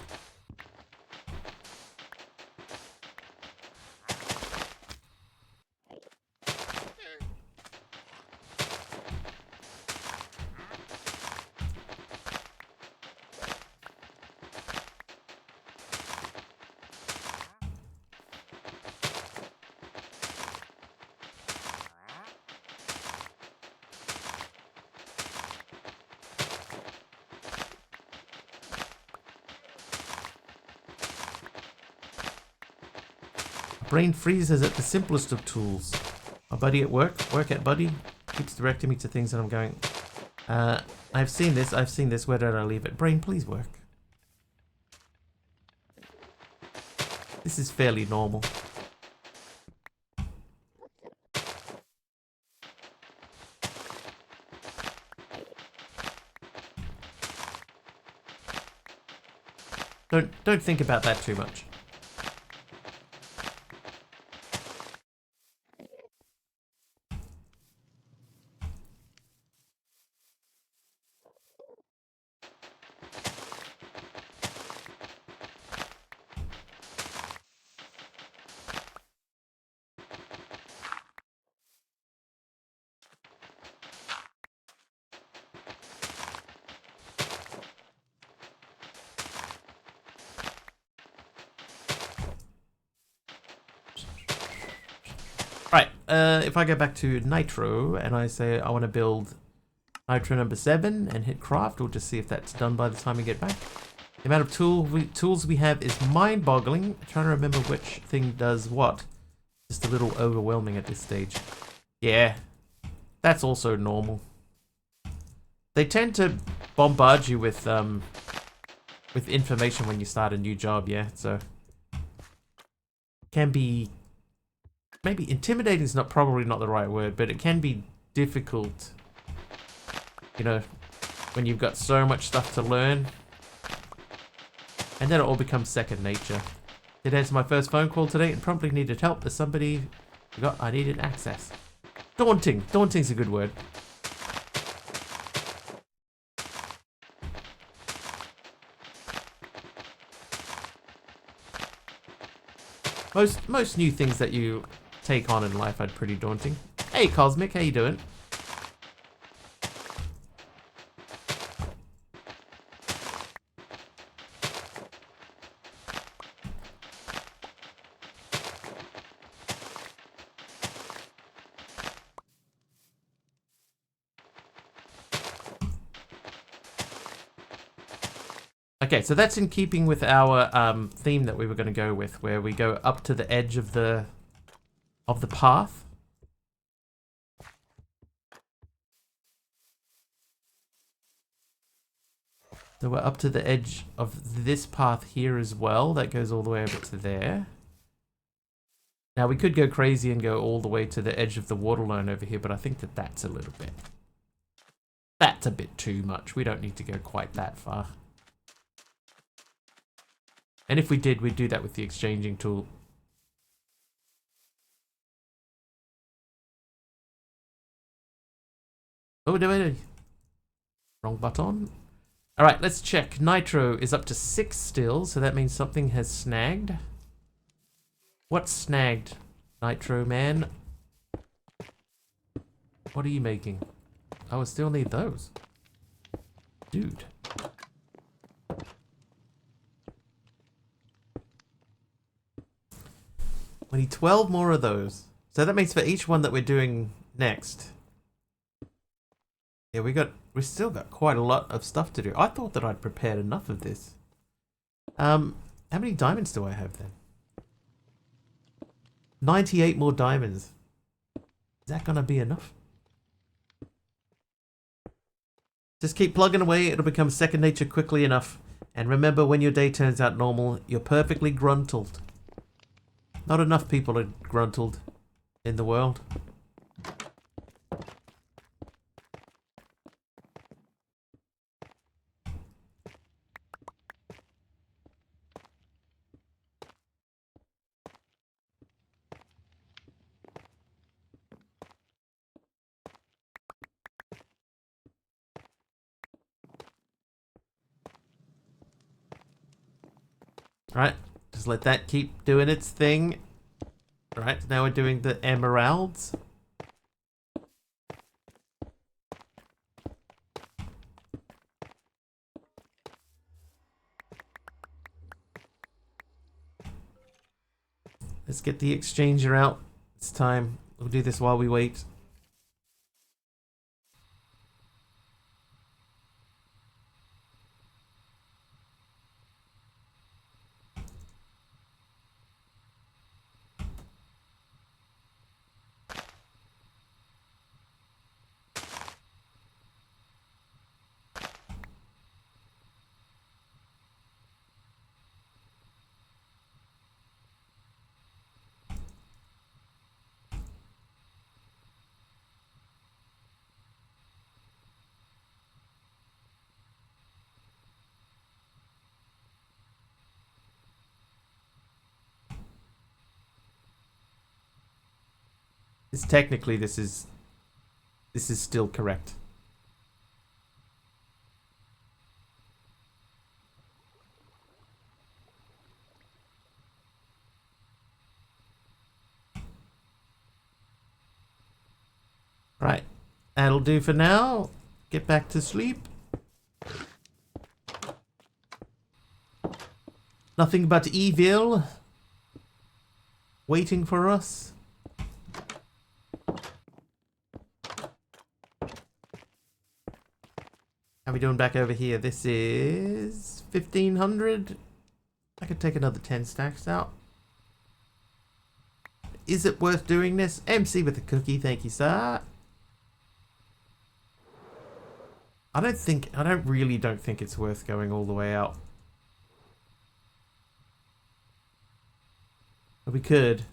Brain freezes at the simplest of tools. My buddy at work at buddy, keeps directing me to things and I'm going, I've seen this, where did I leave it? Brain, please work. This is fairly normal. Don't think about that too much. Right, if I go back to Nitro and I say I want to build Nitro number 7 and hit craft, we'll just see if that's done by the time we get back. The amount of tools we have is mind-boggling. I'm trying to remember which thing does what. Just a little overwhelming at this stage. Yeah, that's also normal. They tend to bombard you with information when you start a new job, yeah, so can be maybe intimidating is probably not the right word, but it can be difficult, you know, when you've got so much stuff to learn, and then it all becomes second nature. Did answer my first phone call today and promptly needed help as somebody forgot I needed access. Daunting. Daunting's a good word. Most new things that you take on in life are pretty daunting. Hey Cosmic, how you doing? Okay, so that's in keeping with our theme that we were going to go with, where we go up to the edge of the path. So we're up to the edge of this path here as well. That goes all the way over to there. Now we could go crazy and go all the way to the edge of the water line over here, but I think that that's a little bit... That's a bit too much. We don't need to go quite that far. And if we did, we'd do that with the exchanging tool. Oh, no. Wrong button. Alright, let's check. Nitro is up to 6 still, so that means something has snagged. What snagged, Nitro man? What are you making? Oh, I still need those. Dude. We need 12 more of those. So that means for each one that we're doing next. Yeah, we still got quite a lot of stuff to do. I thought that I'd prepared enough of this. How many diamonds do I have then? 98 more diamonds. Is that gonna be enough? Just keep plugging away, it'll become second nature quickly enough. And remember, when your day turns out normal, you're perfectly gruntled. Not enough people are gruntled in the world. Right, just let that keep doing its thing. Right, now we're doing the emeralds. Let's get the exchanger out. It's time. We'll do this while we wait. Because technically this is still correct. Right. That'll do for now. Get back to sleep. Nothing but evil waiting for us. How we doing back over here? This is 1500. I could take another 10 stacks out. Is it worth doing this? MC with a cookie, thank you, sir. I really don't think it's worth going all the way out. But we could.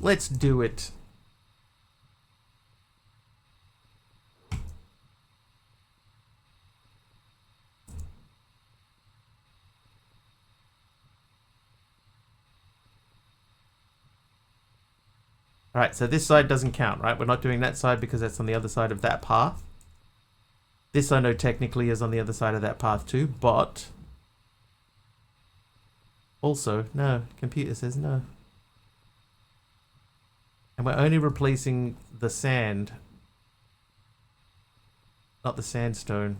Let's do it. Alright, so this side doesn't count, right? We're not doing that side because that's on the other side of that path. This I know technically is on the other side of that path too, but... Also, no. Computer says no. And we're only replacing the sand. Not the sandstone.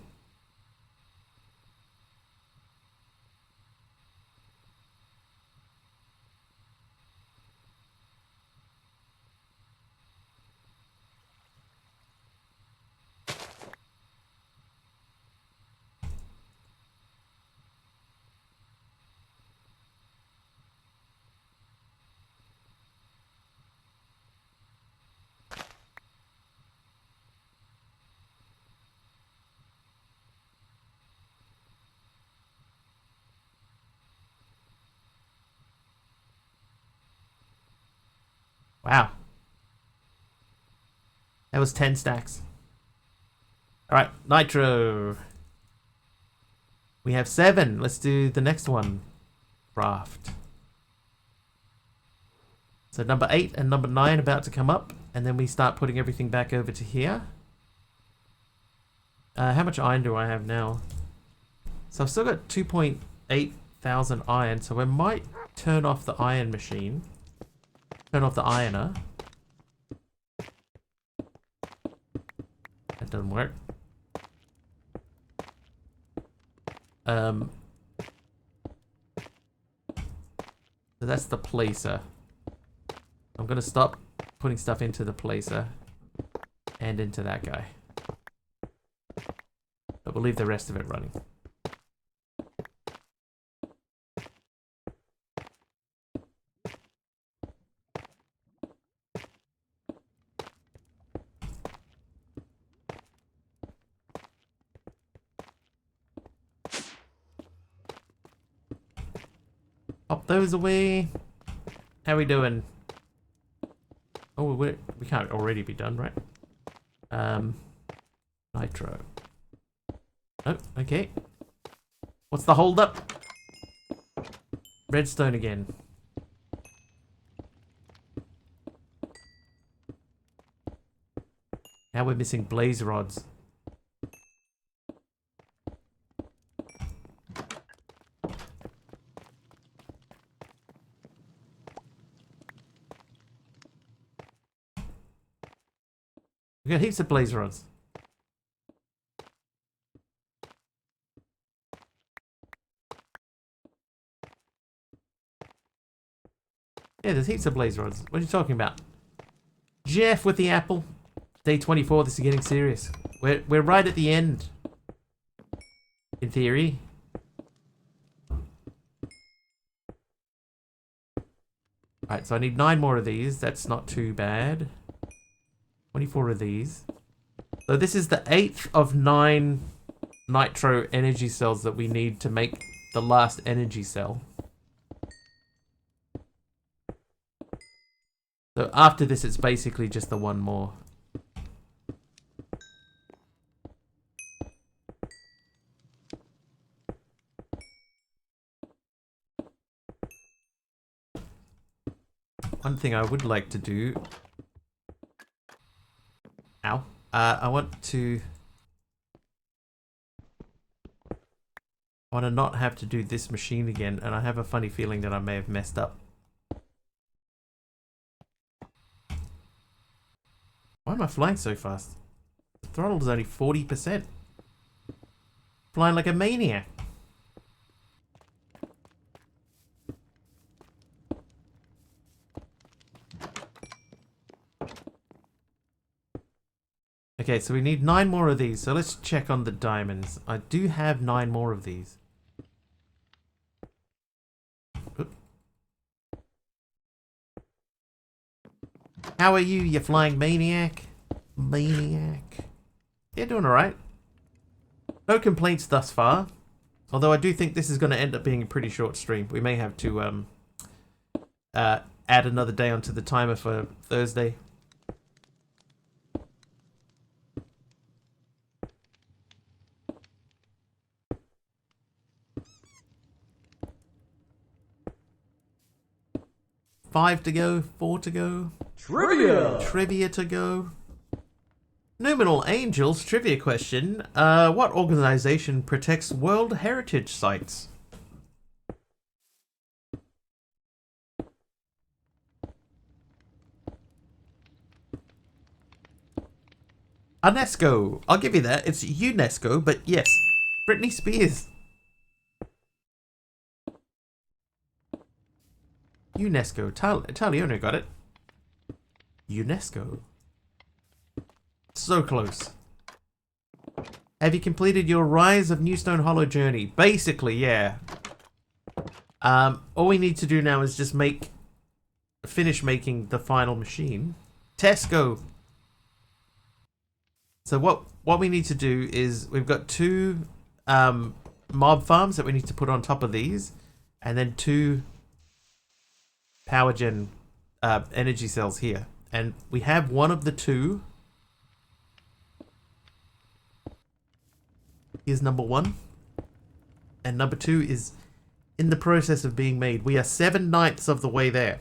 Wow. That was 10 stacks. Alright, nitro. We have 7. Let's do the next one. Craft. So number 8 and number 9 about to come up. And then we start putting everything back over to here. How much iron do I have now? So I've still got 2.8 thousand iron. So I might turn off the iron machine. Turn off the ironer. That doesn't work. So that's the placer. I'm gonna stop putting stuff into the placer and into that guy. But we'll leave the rest of it running. Pop those away. How we doing? Oh, we can't already be done, right? Nitro. Oh, okay. What's the hold up? Redstone again. Now we're missing blaze rods. We got heaps of blaze rods. Yeah, there's heaps of blaze rods. What are you talking about? Jeff with the apple. Day 24, this is getting serious. We're right at the end. In theory. Alright, so I need 9 more of these. That's not too bad. 24 of these. So this is the 8th of 9 nitro energy cells that we need to make the last energy cell. So after this, it's basically just the one more. one thing I would like to do... Ow. I want to not have to do this machine again, and I have a funny feeling that I may have messed up. Why am I flying so fast? The throttle is only 40%. Flying like a maniac. Okay, so we need 9 more of these. So let's check on the diamonds. I do have 9 more of these. Oop. How are you, you flying maniac? Maniac. Yeah, doing alright. No complaints thus far. Although I do think this is going to end up being a pretty short stream. We may have to add another day onto the timer for Thursday. Five to go, 4 to go. Trivia! Trivia to go. Numinal Angels trivia question. What organization protects World Heritage Sites? UNESCO. I'll give you that. It's UNESCO, but yes. Britney Spears. UNESCO. Italiano got it. UNESCO. So close. Have you completed your Rise of Newstone Hollow journey? Basically, yeah. All we need to do now is just finish making the final machine. Tesco. So what we need to do is we've got 2 mob farms that we need to put on top of these, and then 2 power gen energy cells here, and we have one of the 2. Here's number 1, and number 2 is in the process of being made. We are 7/9 of the way there.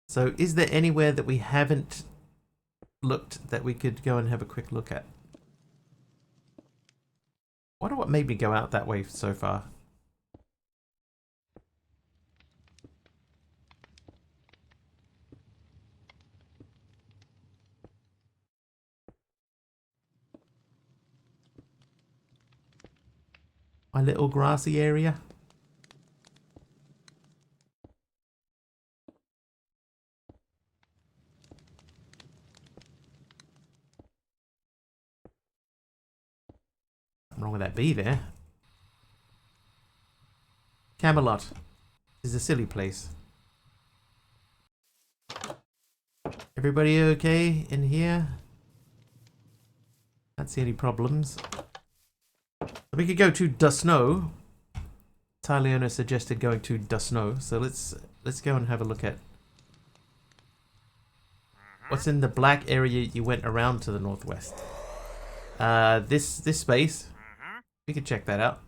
So is there anywhere that we haven't looked that we could go and have a quick look at? Wonder what made me go out that way so far. My little grassy area. What's wrong with that bee there? Camelot is a silly place. Everybody okay in here? Can't see any problems. We could go to Dusno. Taliona suggested going to Dusno, so let's go and have a look at what's in the black area you went around to the northwest. This space. We could check that out.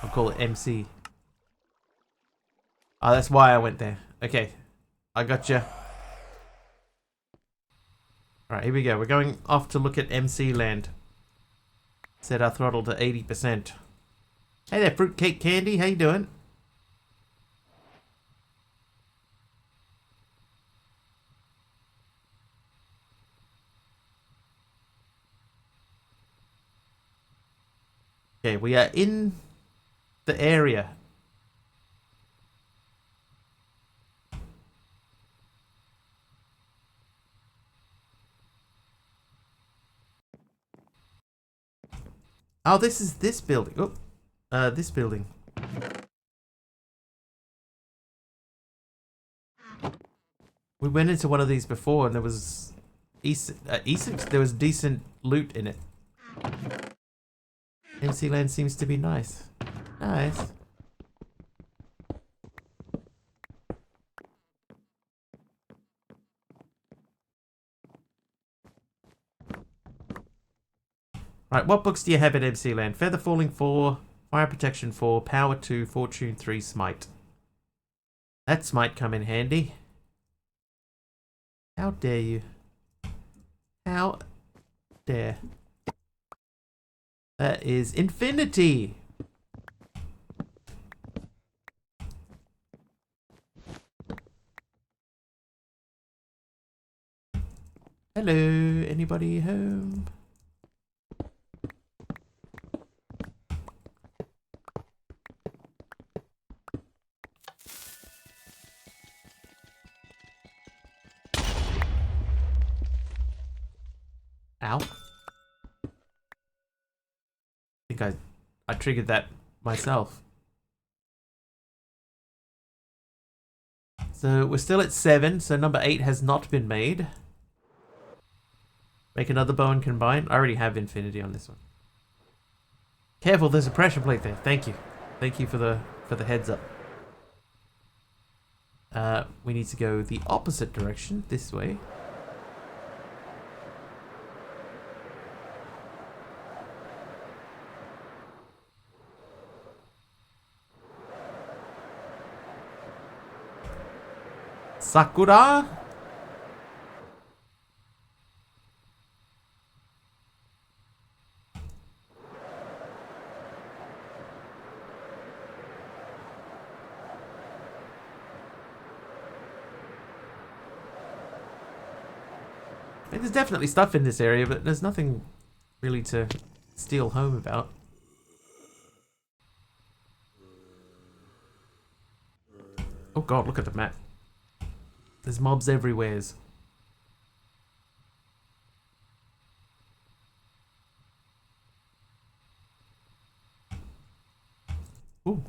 I'll call it MC. Oh, that's why I went there. Okay, I gotcha. Alright, here we go. We're going off to look at MC land. Set our throttle to 80%. Hey there, Fruitcake Candy. How you doing? Okay, we are in the area. Oh, this is this building. Oh, this building. We went into one of these before, and there was there was decent loot in it. MC Land seems to be nice. Nice. Right, what books do you have at MC Land? Feather Falling 4, Fire Protection 4, Power 2, Fortune 3, Smite. That Smite come in handy. How dare you? How dare. That is Infinity! Hello, anybody home? Ow. I think I triggered that myself. So we're still at 7, so number 8 has not been made. Make another bow and combine. I already have infinity on this one. Careful, there's a pressure plate there. Thank you. Thank you for the heads up. We need to go the opposite direction, this way. Sakura? I mean, there's definitely stuff in this area, but there's nothing really to steal home about. Oh god, look at the map. There's mobs everywheres. Ooh.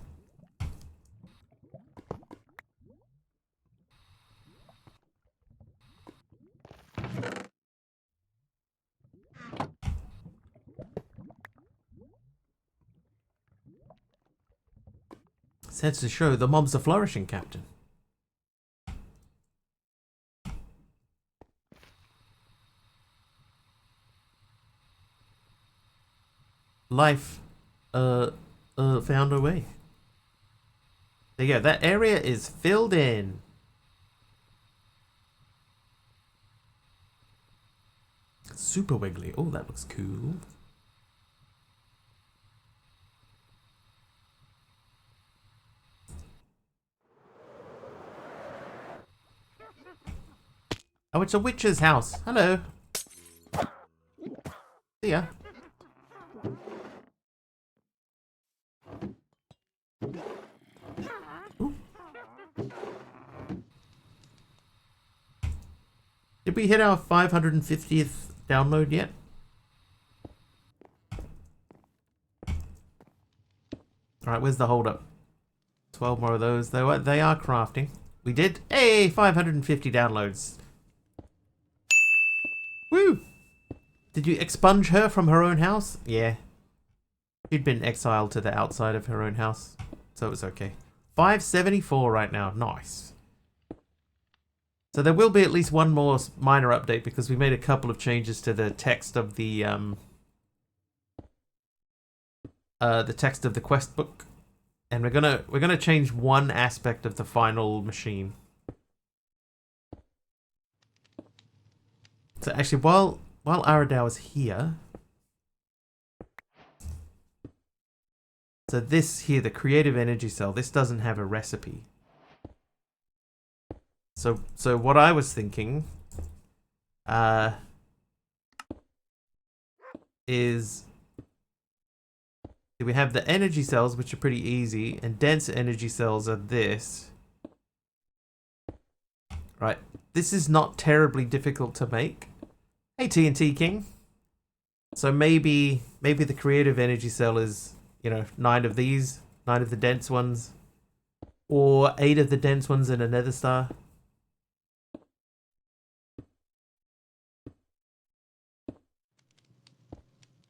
Says to show the mobs are flourishing, Captain. Life, found a way. There you go. That area is filled in. Super wiggly. Oh, that looks cool. Oh, it's a witch's house. Hello. See ya. Ooh. Did we hit our 550th download yet? Alright, where's the holdup? 12 more of those. They are crafting. We did. Hey, 550 downloads. Woo! Did you expunge her from her own house? Yeah. She'd been exiled to the outside of her own house, so it was okay. 574 right now. Nice. So there will be at least one more minor update because we made a couple of changes to the text of the text of the quest book, and we're gonna change one aspect of the final machine. So actually, while Aradao is here, so this here, the creative energy cell, this doesn't have a recipe. So what I was thinking, is we have the energy cells, which are pretty easy, and dense energy cells are this. Right, this is not terribly difficult to make. Hey, TNT King. So maybe the creative energy cell is, you know, 9 of these, 9 of the dense ones, or 8 of the dense ones in a nether star.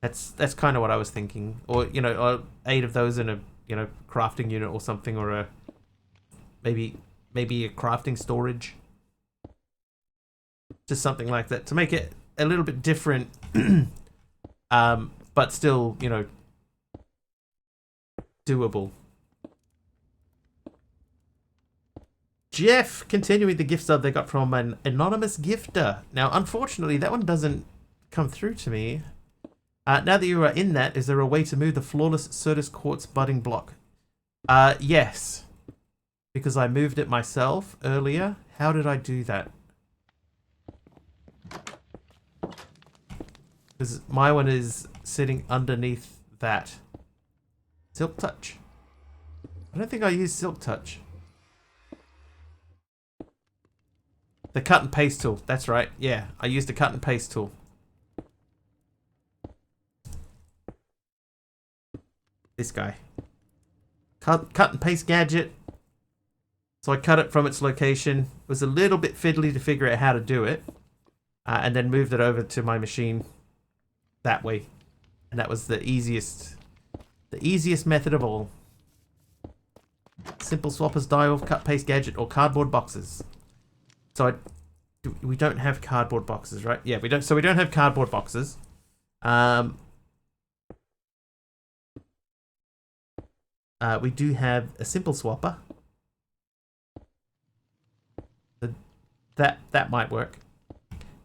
That's kind of what I was thinking, or you know, 8 of those in a, you know, crafting unit or something, or a maybe a crafting storage, just something like that to make it a little bit different. but still, you know, doable. Jeff, continuing the gift sub they got from an anonymous gifter. Now, unfortunately, that one doesn't come through to me. Now that you are in that, is there a way to move the flawless Certus Quartz budding block? Yes. Because I moved it myself earlier. How did I do that? Because my one is sitting underneath that. Silk Touch. I don't think I used Silk Touch. The cut and paste tool. That's right. Yeah, I used the cut and paste tool. This guy. Cut and paste gadget. So I cut it from its location. It was a little bit fiddly to figure out how to do it. And then moved it over to my machine that way. And that was the easiest method of all. Simple swappers, dial, cut paste gadget, or cardboard boxes. So we don't have cardboard boxes, right? Yeah, we don't. So we don't have cardboard boxes. We do have a simple swapper. That might work.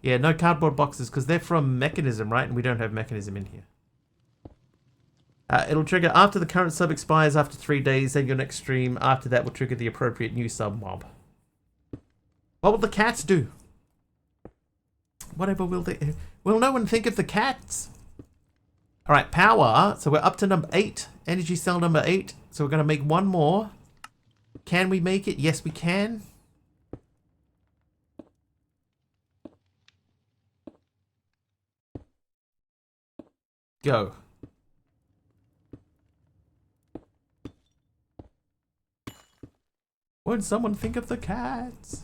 Yeah, no cardboard boxes because they're from Mechanism, right? And we don't have Mechanism in here. It'll trigger after the current sub expires after 3 days, then your next stream after that will trigger the appropriate new sub mob. What will the cats do? Whatever will they... Will no one think of the cats? Alright, power. So we're up to number 8. Energy cell number 8. So we're going to make one more. Can we make it? Yes, we can. Go. Won't someone think of the cats?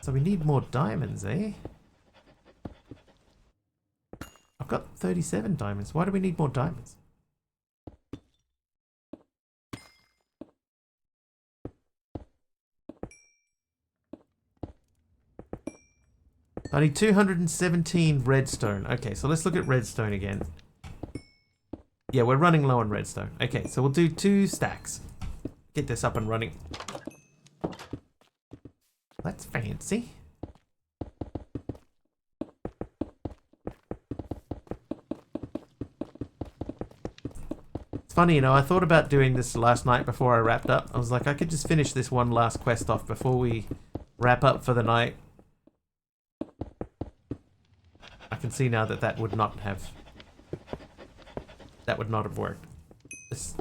So we need more diamonds, eh? I've got 37 diamonds. Why do we need more diamonds? I need 217 redstone. Okay, so let's look at redstone again. Yeah, we're running low on redstone. Okay, so we'll do 2 stacks. Get this up and running. That's fancy. It's funny, you know, I thought about doing this last night before I wrapped up. I was like, I could just finish this one last quest off before we wrap up for the night. I can see now that that would not have worked. Just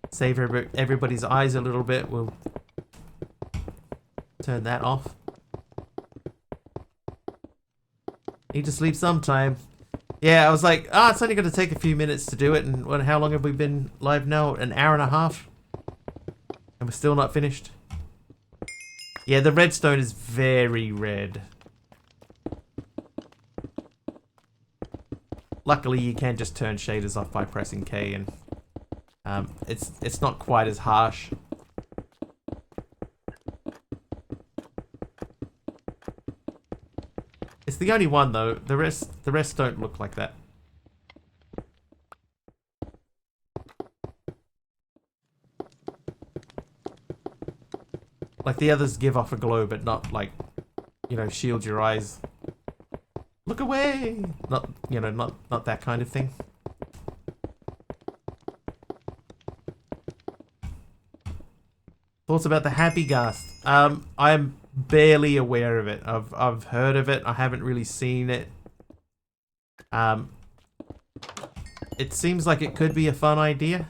save everybody's eyes a little bit. We'll turn that off. Need to sleep sometime. Yeah, I was like, it's only going to take a few minutes to do it. And how long have we been live now? An hour and a half? And we're still not finished? Yeah, the redstone is very red. Luckily, you can just turn shaders off by pressing K, and it's not quite as harsh. It's the only one though. The rest don't look like that. Like the others give off a glow, but not like, you know, shield your eyes. Look away! Not, you know, not that kind of thing. Thoughts about the Happy Ghast? I'm barely aware of it. I've heard of it. I haven't really seen it. It seems like it could be a fun idea.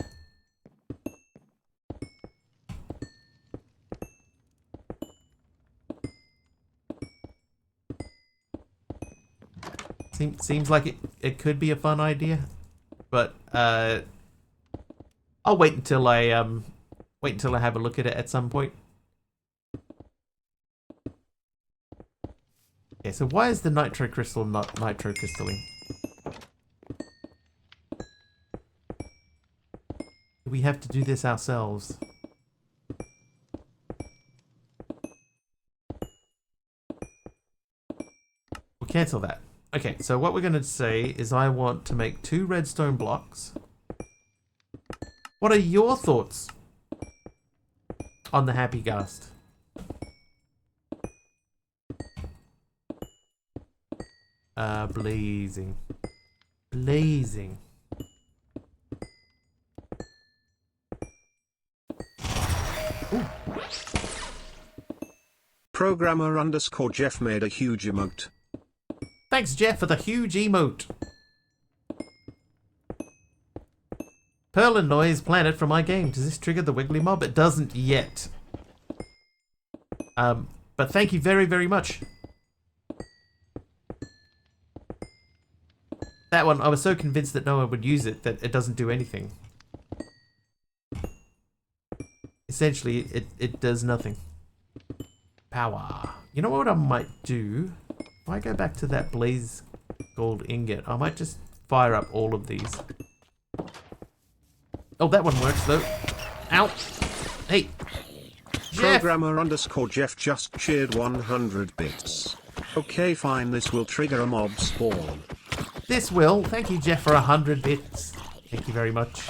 Seems like it could be a fun idea, but I'll wait until I have a look at it at some point. Yeah, so why is the nitro crystal not nitro crystalline? Do we have to do this ourselves? We'll cancel that. Okay, so what we're going to say is I want to make 2 redstone blocks. What are your thoughts on the Happy Ghast? Blazing. Blazing. Ooh. Programmer _ Jeff made a huge emote. Thanks, Jeff, for the huge emote. Pearl and Noise Planet from my game. Does this trigger the Wiggly Mob? It doesn't yet. But thank you very, very much. That one, I was so convinced that no one would use it that it doesn't do anything. Essentially, it does nothing. Power. You know what I might do? If I go back to that blaze gold ingot, I might just fire up all of these. Oh, that one works though. Ow. Hey. Jeff. Programmer _ Jeff just cheered 100 bits. Okay, fine, this will trigger a mob spawn. This will. Thank you, Jeff, for 100 bits. Thank you very much.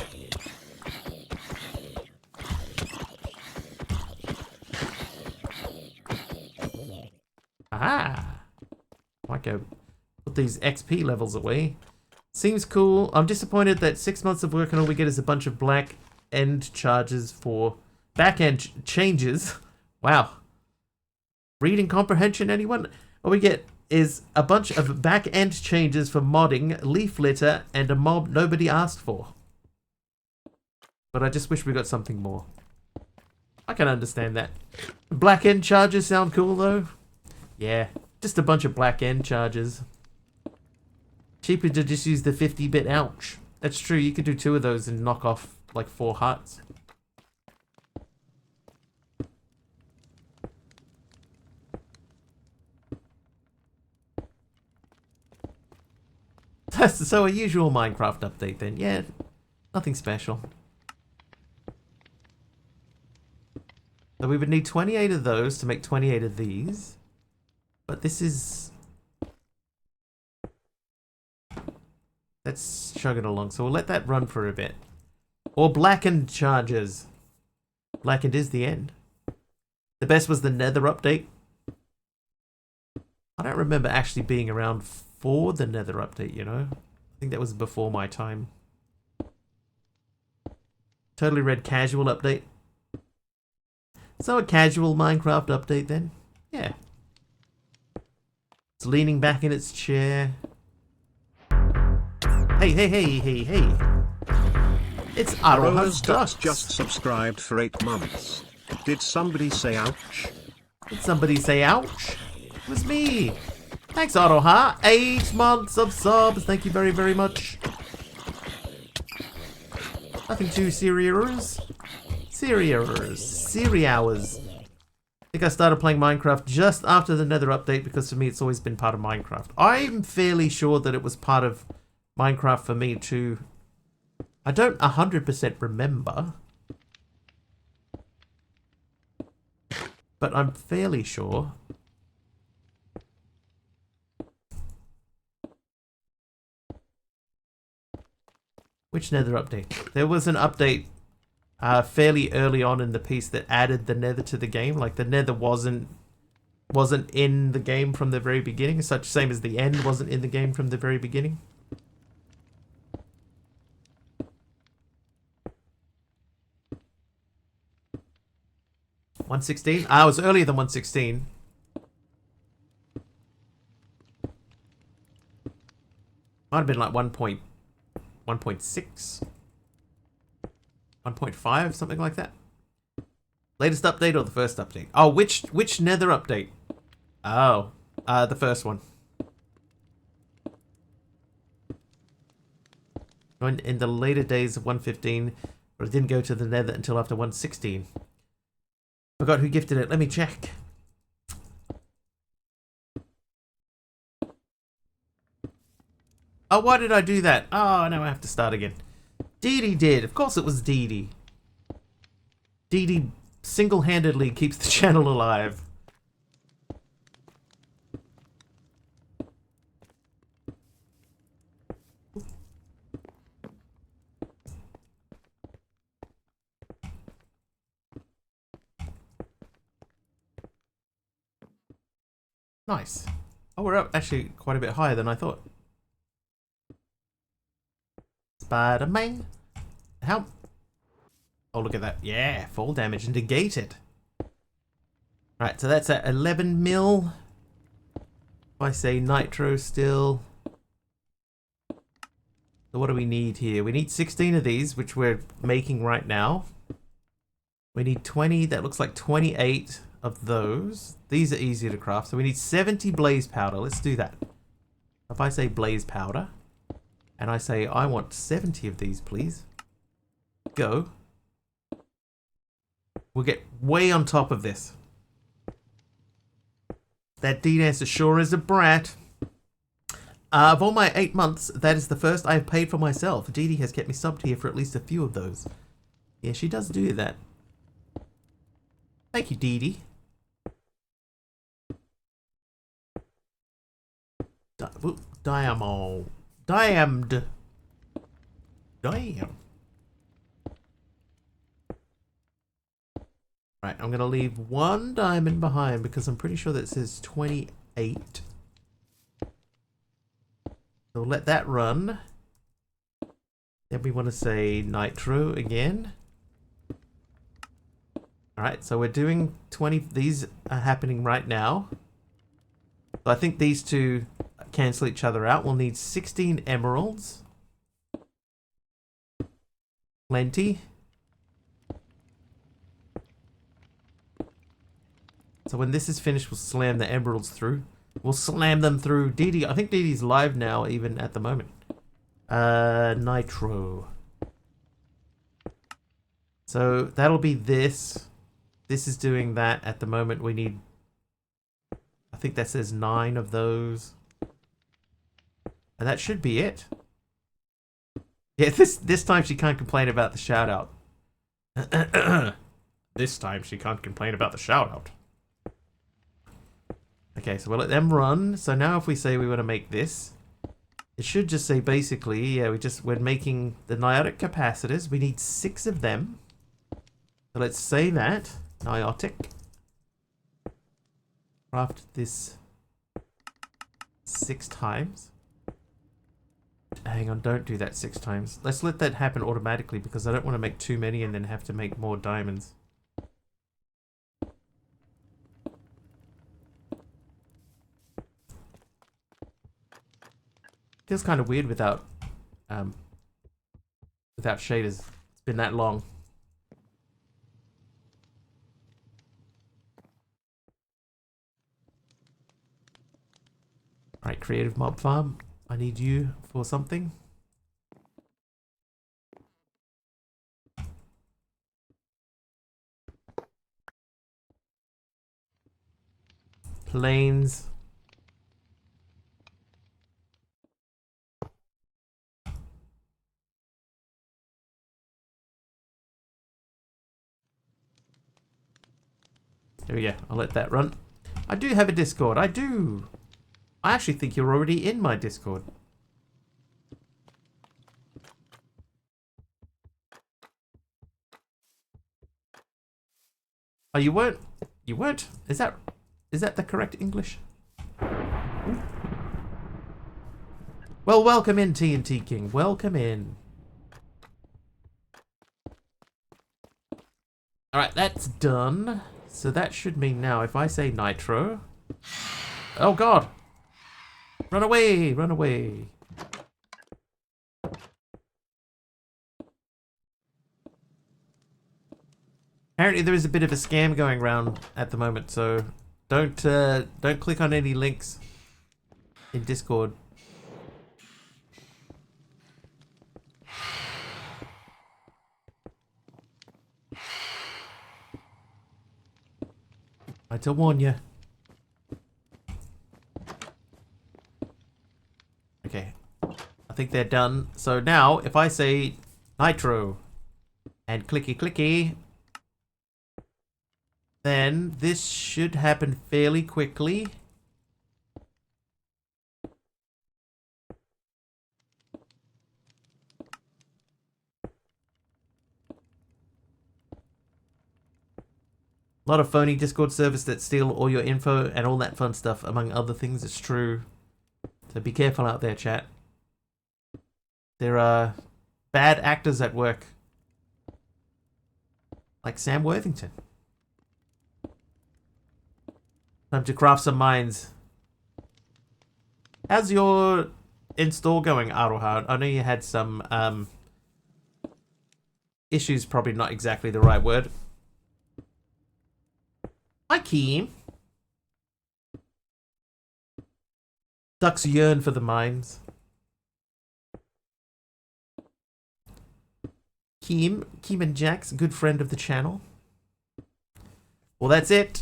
Aha. Might go put these XP levels away. Seems cool. I'm disappointed that 6 months of work and all we get is a bunch of black end charges for back end changes. Wow. Reading comprehension, anyone? All we get is a bunch of back end changes for modding, leaf litter, and a mob nobody asked for. But I just wish we got something more. I can understand that. Black end charges sound cool though. Yeah, just a bunch of black end charges. Cheaper to just use the 50-bit ouch. That's true, you could do 2 of those and knock off like 4 hearts. So a usual Minecraft update then. Yeah, nothing special. So we would need 28 of those to make 28 of these. But this is... Let's chug it along. So we'll let that run for a bit. Or blackened charges. Blackened is the end. The best was the Nether update. I don't remember actually being around for the Nether update, you know. I think that was before my time. Totally Red casual update. So a casual Minecraft update then? Yeah. It's leaning back in its chair. Hey, hey, hey, hey, hey. It's Rose Ducks. just subscribed for 8 months. Did somebody say ouch? Did somebody say ouch? It was me. Thanks, Autoha. 8 months of subs. Thank you very, very much. Nothing too serious. Siri hours. I think I started playing Minecraft just after the Nether update because for me it's always been part of Minecraft. I'm fairly sure that it was part of Minecraft for me too. I don't 100% remember. But I'm fairly sure. Which Nether update? There was an update fairly early on in the piece that added the Nether to the game. Like the Nether wasn't in the game from the very beginning. Such same as the end wasn't in the game from the very beginning. $116? Ah, it was earlier than 116. Might have been like 1.6, 1.5, something like that. Latest update or the first update? Oh, which Nether update? Oh, the first one. In the later days of 115, but it didn't go to the Nether until after 116. Forgot who gifted it. Let me check. Oh, why did I do that? Oh, now I have to start again. Dee Dee did. Of course it was Dee Dee. Dee Dee single-handedly keeps the channel alive. Nice. Oh, we're up actually quite a bit higher than I thought. Spider-Man. How? Oh, look at that. Yeah, fall damage and negate it. Right, so that's at 11 mil. If I say nitro still. So what do we need here? We need 16 of these, which we're making right now. We need 20. That looks like 28 of those. These are easier to craft. So we need 70 blaze powder. Let's do that. If I say blaze powder, and I say I want 70 of these, please. Go. We'll get way on top of this. That D-Dancer sure is a brat. Of all my 8 months, that is the first I have paid for myself. Dee Dee has kept me subbed here for at least a few of those. Yeah, she does do that. Thank you, Dee Dee. Diamond. Damned. Damn. Right, I'm going to leave 1 diamond behind because I'm pretty sure that says 28. So let that run. Then we want to say nitro again. Alright, so we're doing 20. These are happening right now. So I think these two cancel each other out. We'll need 16 emeralds. Plenty. So when this is finished, we'll slam the emeralds through. We'll slam them through. Dee Dee, I think Dee Dee's live now, even at the moment. Nitro. So that'll be this. This is doing that at the moment. We need, I think that says 9 of those. And that should be it. Yeah, this time she can't complain about the shout out. This time she can't complain about the shout out. Okay, so we'll let them run. So now if we say we want to make this, it should just say basically, yeah, we're making the niotic capacitors. We need 6 of them. So let's say that. Niotic. Craft this 6 times. Hang on, don't do that 6 times. Let's let that happen automatically because I don't want to make too many and then have to make more diamonds. Feels kind of weird without shaders. It's been that long. Right, creative mob farm. I need you for something. Planes. There we go. I'll let that run. I do have a Discord. I do. I actually think you're already in my Discord. Oh, you weren't? You weren't? Is that the correct English? Ooh. Well, welcome in, TNT King. Welcome in. Alright, that's done. So that should mean now, if I say nitro... Oh, God! Run away! Run away! Apparently there is a bit of a scam going around at the moment, so don't click on any links in Discord. I to warn you. Okay, I think they're done. So now, if I say nitro and clicky clicky, then this should happen fairly quickly. A lot of phony Discord servers that steal all your info and all that fun stuff, among other things. It's true. So be careful out there, chat. There are bad actors at work. Like Sam Worthington. Time to craft some mines. How's your install going, Aroha? I know you had some issues, probably not exactly the right word. Hi, Keem. Ducks yearn for the mines. Keem and Jack's a good friend of the channel. Well, that's it.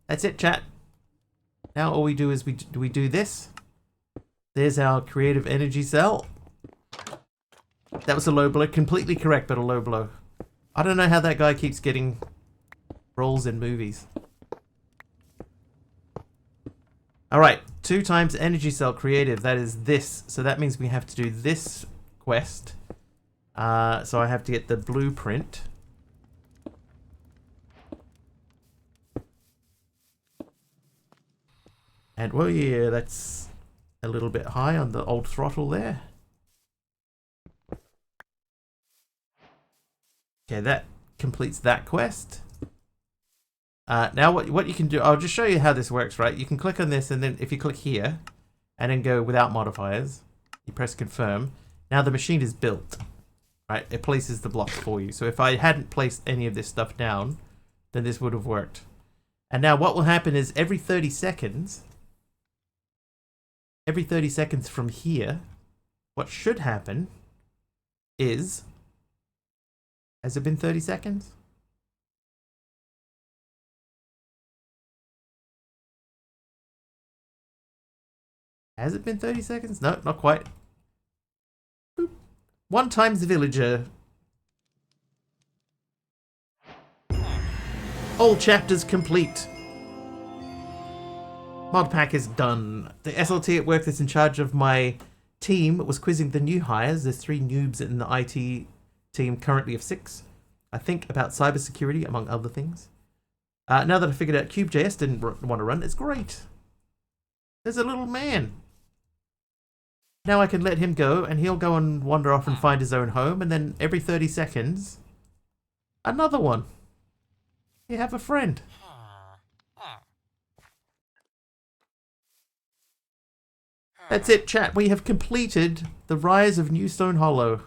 That's it, chat. Now all we do is we do this. There's our creative energy cell. That was a low blow. Completely correct, but a low blow. I don't know how that guy keeps getting roles in movies. Alright, 2 times energy cell creative. That is this. So that means we have to do this quest. So I have to get the blueprint. And, well, yeah, that's a little bit high on the old throttle there. Okay, that completes that quest. Now what you can do, I'll just show you how this works, right? You can click on this, and then if you click here, and then go without modifiers, you press confirm. Now the machine is built, right? It places the blocks for you. So if I hadn't placed any of this stuff down, then this would have worked. And now what will happen is every 30 seconds from here, what should happen is, has it been 30 seconds? Has it been 30 seconds? No, not quite. Boop. 1 times villager. All chapters complete. Mod pack is done. The SLT at work that's in charge of my team was quizzing the new hires. There's 3 noobs in the IT team, currently of 6. I think about cybersecurity, among other things. Now that I figured out CubeJS didn't want to run, it's great. There's a little man. Now I can let him go, and he'll go and wander off and find his own home, and then every 30 seconds, another one. You have a friend. That's it, chat. We have completed the Rise of Newstone Hollow.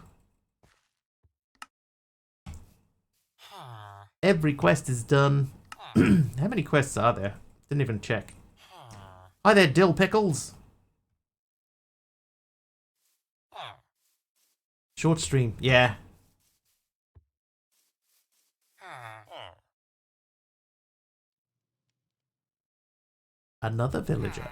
Every quest is done. How many quests are there? Didn't even check. Hi there, Dill Pickles. Short stream, yeah. Another villager.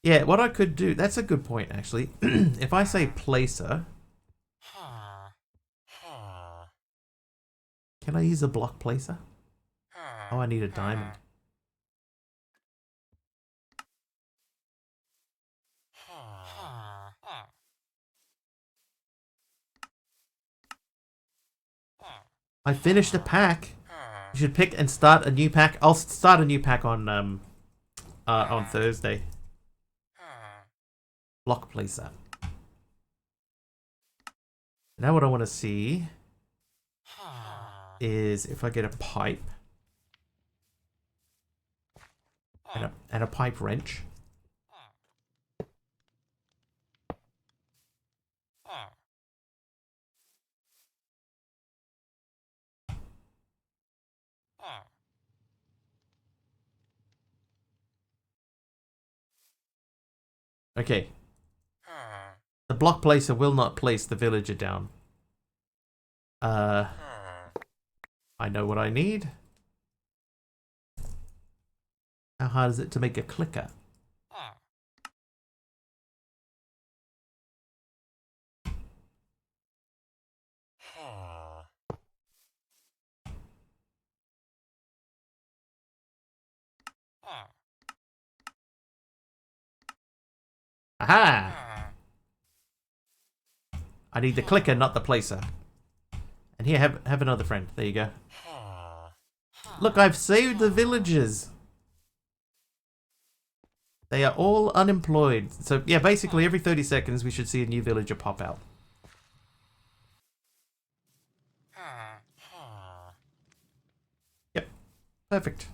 Yeah, what I could do, that's a good point actually. If I say placer, can I use a block placer? Oh, I need a diamond. I finished a pack. You should pick and start a new pack. I'll start a new pack on Thursday. Block placer. Now what I want to see is if I get a pipe and a pipe wrench. Okay. The block placer will not place the villager down. I know what I need. How hard is it to make a clicker? Aha! I need the clicker, not the placer. And here, have another friend. There you go. Look, I've saved the villagers. They are all unemployed. So, yeah, basically every 30 seconds we should see a new villager pop out. Yep. Perfect.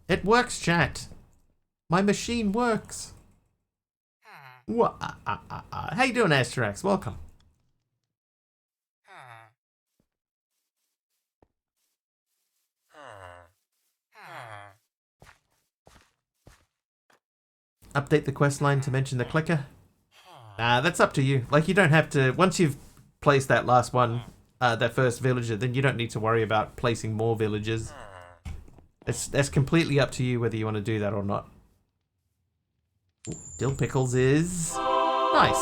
It works, chat. My machine works. How you doing, Astrax? Welcome. Update the quest line to mention the clicker. That's up to you. Like, you don't have to... Once you've placed that last one, that first villager, then you don't need to worry about placing more villagers. That's completely up to you whether you want to do that or not. Dill Pickles is... nice.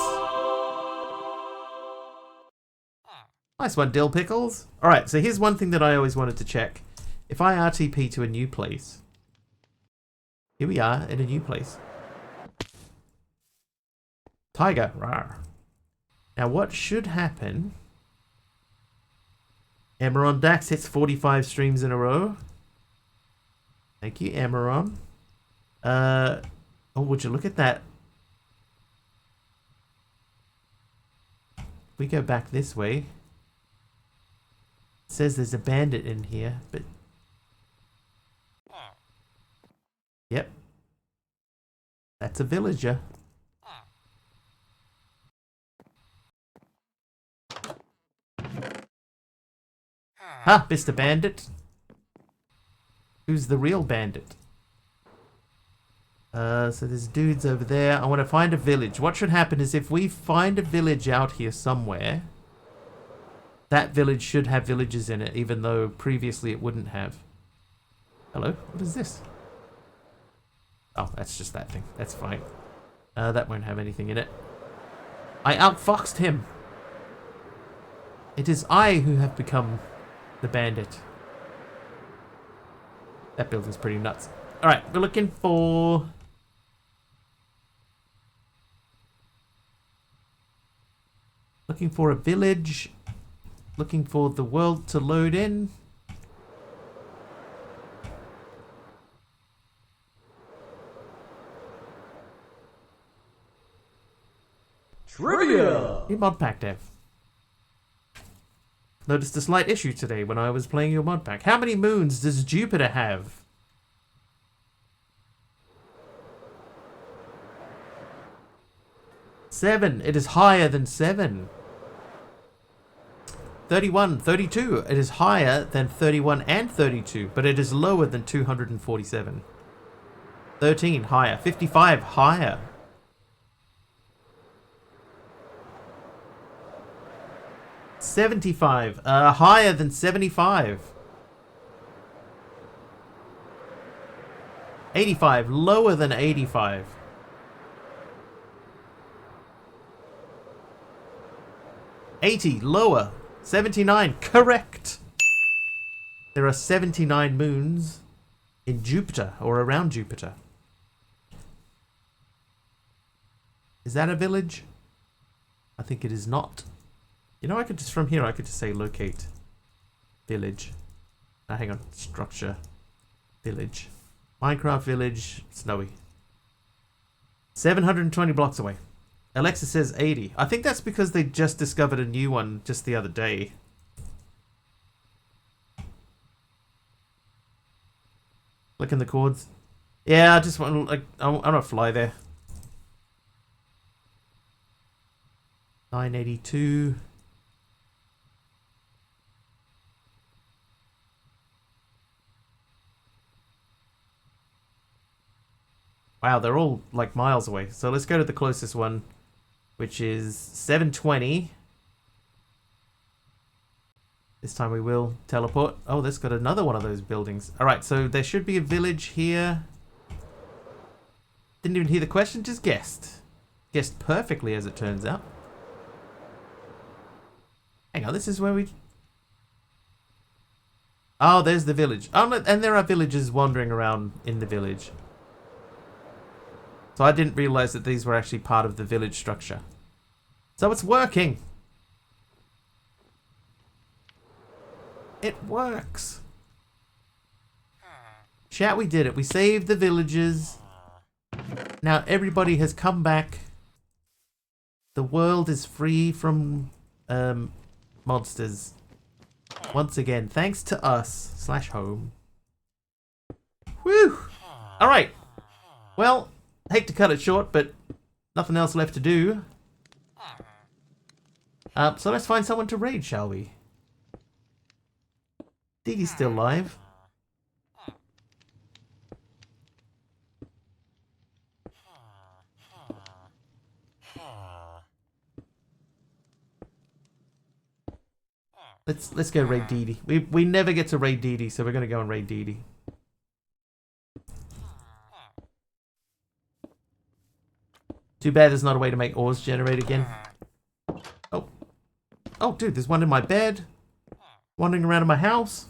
Nice one, Dill Pickles. Alright, so here's one thing that I always wanted to check. If I RTP to a new place... Here we are in a new place. Tiger. Rawr. Now what should happen... Emeron Dax hits 45 streams in a row. Thank you, Emeron. Oh, would you look at that? If we go back this way. It says there's a bandit in here, but... Yep. That's a villager. Ha, Mr. Bandit. Who's the real bandit? So there's dudes over there. I want to find a village. What should happen is if we find a village out here somewhere, that village should have villagers in it, even though previously it wouldn't have. Hello? What is this? Oh, that's just that thing. That's fine. That won't have anything in it. I outfoxed him. It is I who have become the bandit. That building's pretty nuts. Alright, we're looking for... Looking for a village. Looking for the world to load in. Trivia! New mod pack dev. Noticed a slight issue today when I was playing your mod pack. How many moons does Jupiter have? 7. It is higher than 7. 31, 32. It is higher than 31 and 32, but it is lower than 247. 13, higher. 55, higher. $75, higher than 75. 85, lower than 85. 80, lower. 79, correct. There are 79 moons in Jupiter, or around Jupiter. Is that a village? I think it is not. You know, I could just, from here, I could just say locate village. Now, hang on. Structure. Village. Minecraft village. Snowy. 720 blocks away. Alexa says 80. I think that's because they just discovered a new one just the other day. Clicking the chords. Yeah, I just want to, like, I want to fly there. 982. Wow, they're all like miles away. So let's go to the closest one, which is 720. This time we will teleport. Oh, that's got another one of those buildings. All right, so there should be a village here. Didn't even hear the question, just guessed. Guessed perfectly, as it turns out. Hang on, this is where we... Oh, there's the village. Oh, no, and there are villagers wandering around in the village. So I didn't realize that these were actually part of the village structure. So it's working. It works. Chat, we did it. We saved the villagers. Now everybody has come back. The world is free from monsters. Once again, thanks to us / home. Whew. Alright. Well, hate to cut it short, but nothing else left to do. So let's find someone to raid, shall we? Dee Dee's still live. Let's go raid Dee Dee. We never get to raid Dee Dee, so we're gonna go and raid Dee Dee. Too bad there's not a way to make ores generate again. Oh. Oh, dude, there's one in my bed. Wandering around in my house.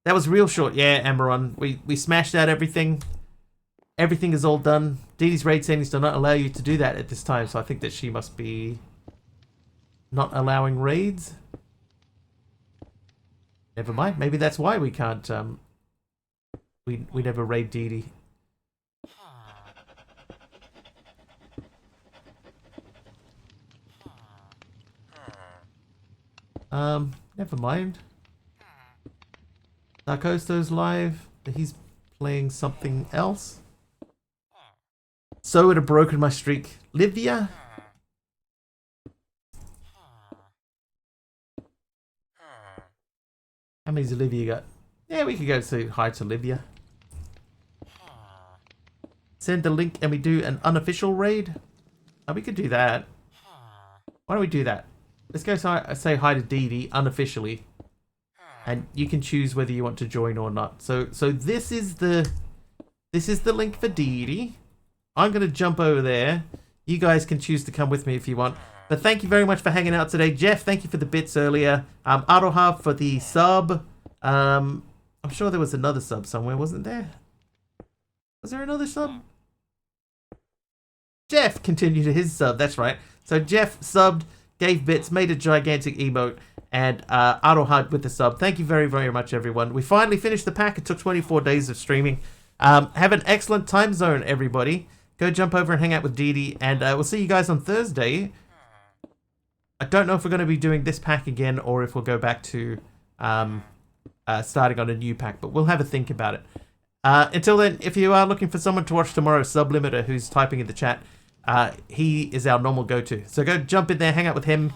That was real short. Yeah, Amaron. We smashed out everything. Everything is all done. Dee Dee's raid settings do not allow you to do that at this time, so I think that she must be not allowing raids. Never mind. Maybe that's why we can't, we never raid Dee Dee. Never mind. Narcosto's live. He's playing something else. So it had broken my streak. Livia? How many's Olivia got? Yeah, we could go say hi to Livia. Send the link and we do an unofficial raid. Oh, we could do that. Why don't we do that? Let's go say hi to Dee Dee unofficially. And you can choose whether you want to join or not. So this is the link for Dee Dee. I'm gonna jump over there. You guys can choose to come with me if you want. But thank you very much for hanging out today. Jeff, thank you for the bits earlier. Aroha for the sub. I'm sure there was another sub somewhere, wasn't there? Was there another sub? Jeff continued his sub, that's right. So Jeff subbed, gave bits, made a gigantic emote, and Aroha with the sub. Thank you very, very much, everyone. We finally finished the pack. It took 24 days of streaming. Have an excellent time zone, everybody. Go jump over and hang out with Dee Dee, and we'll see you guys on Thursday. I don't know if we're going to be doing this pack again or if we'll go back to starting on a new pack, but we'll have a think about it. Until then, if you are looking for someone to watch tomorrow, Sublimiter, who's typing in the chat, he is our normal go-to. So go jump in there, hang out with him.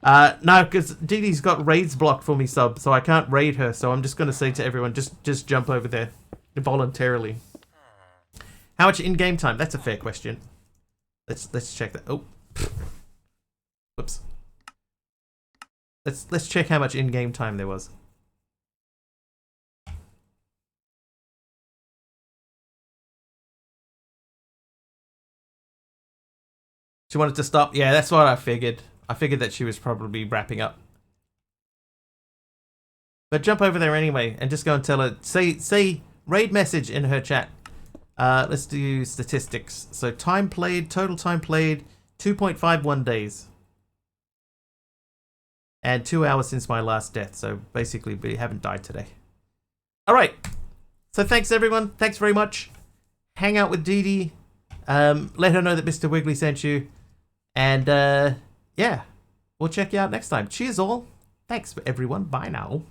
No, because Dee Dee's got raids blocked for me, sub, so I can't raid her. So I'm just going to say to everyone, just jump over there voluntarily. How much in-game time? That's a fair question. Let's check that. Oh, whoops. Let's check how much in-game time there was. She wanted to stop. Yeah, that's what I figured. I figured that she was probably wrapping up. But jump over there anyway and just go and tell her. Say raid message in her chat. Let's do statistics. So time played, total time played, 2.51 days. And 2 hours since my last death. So basically we haven't died today. Alright. So thanks everyone. Thanks very much. Hang out with Dee Dee. Let her know that Mr. Wiggly sent you. And yeah. We'll check you out next time. Cheers all. Thanks everyone. Bye now.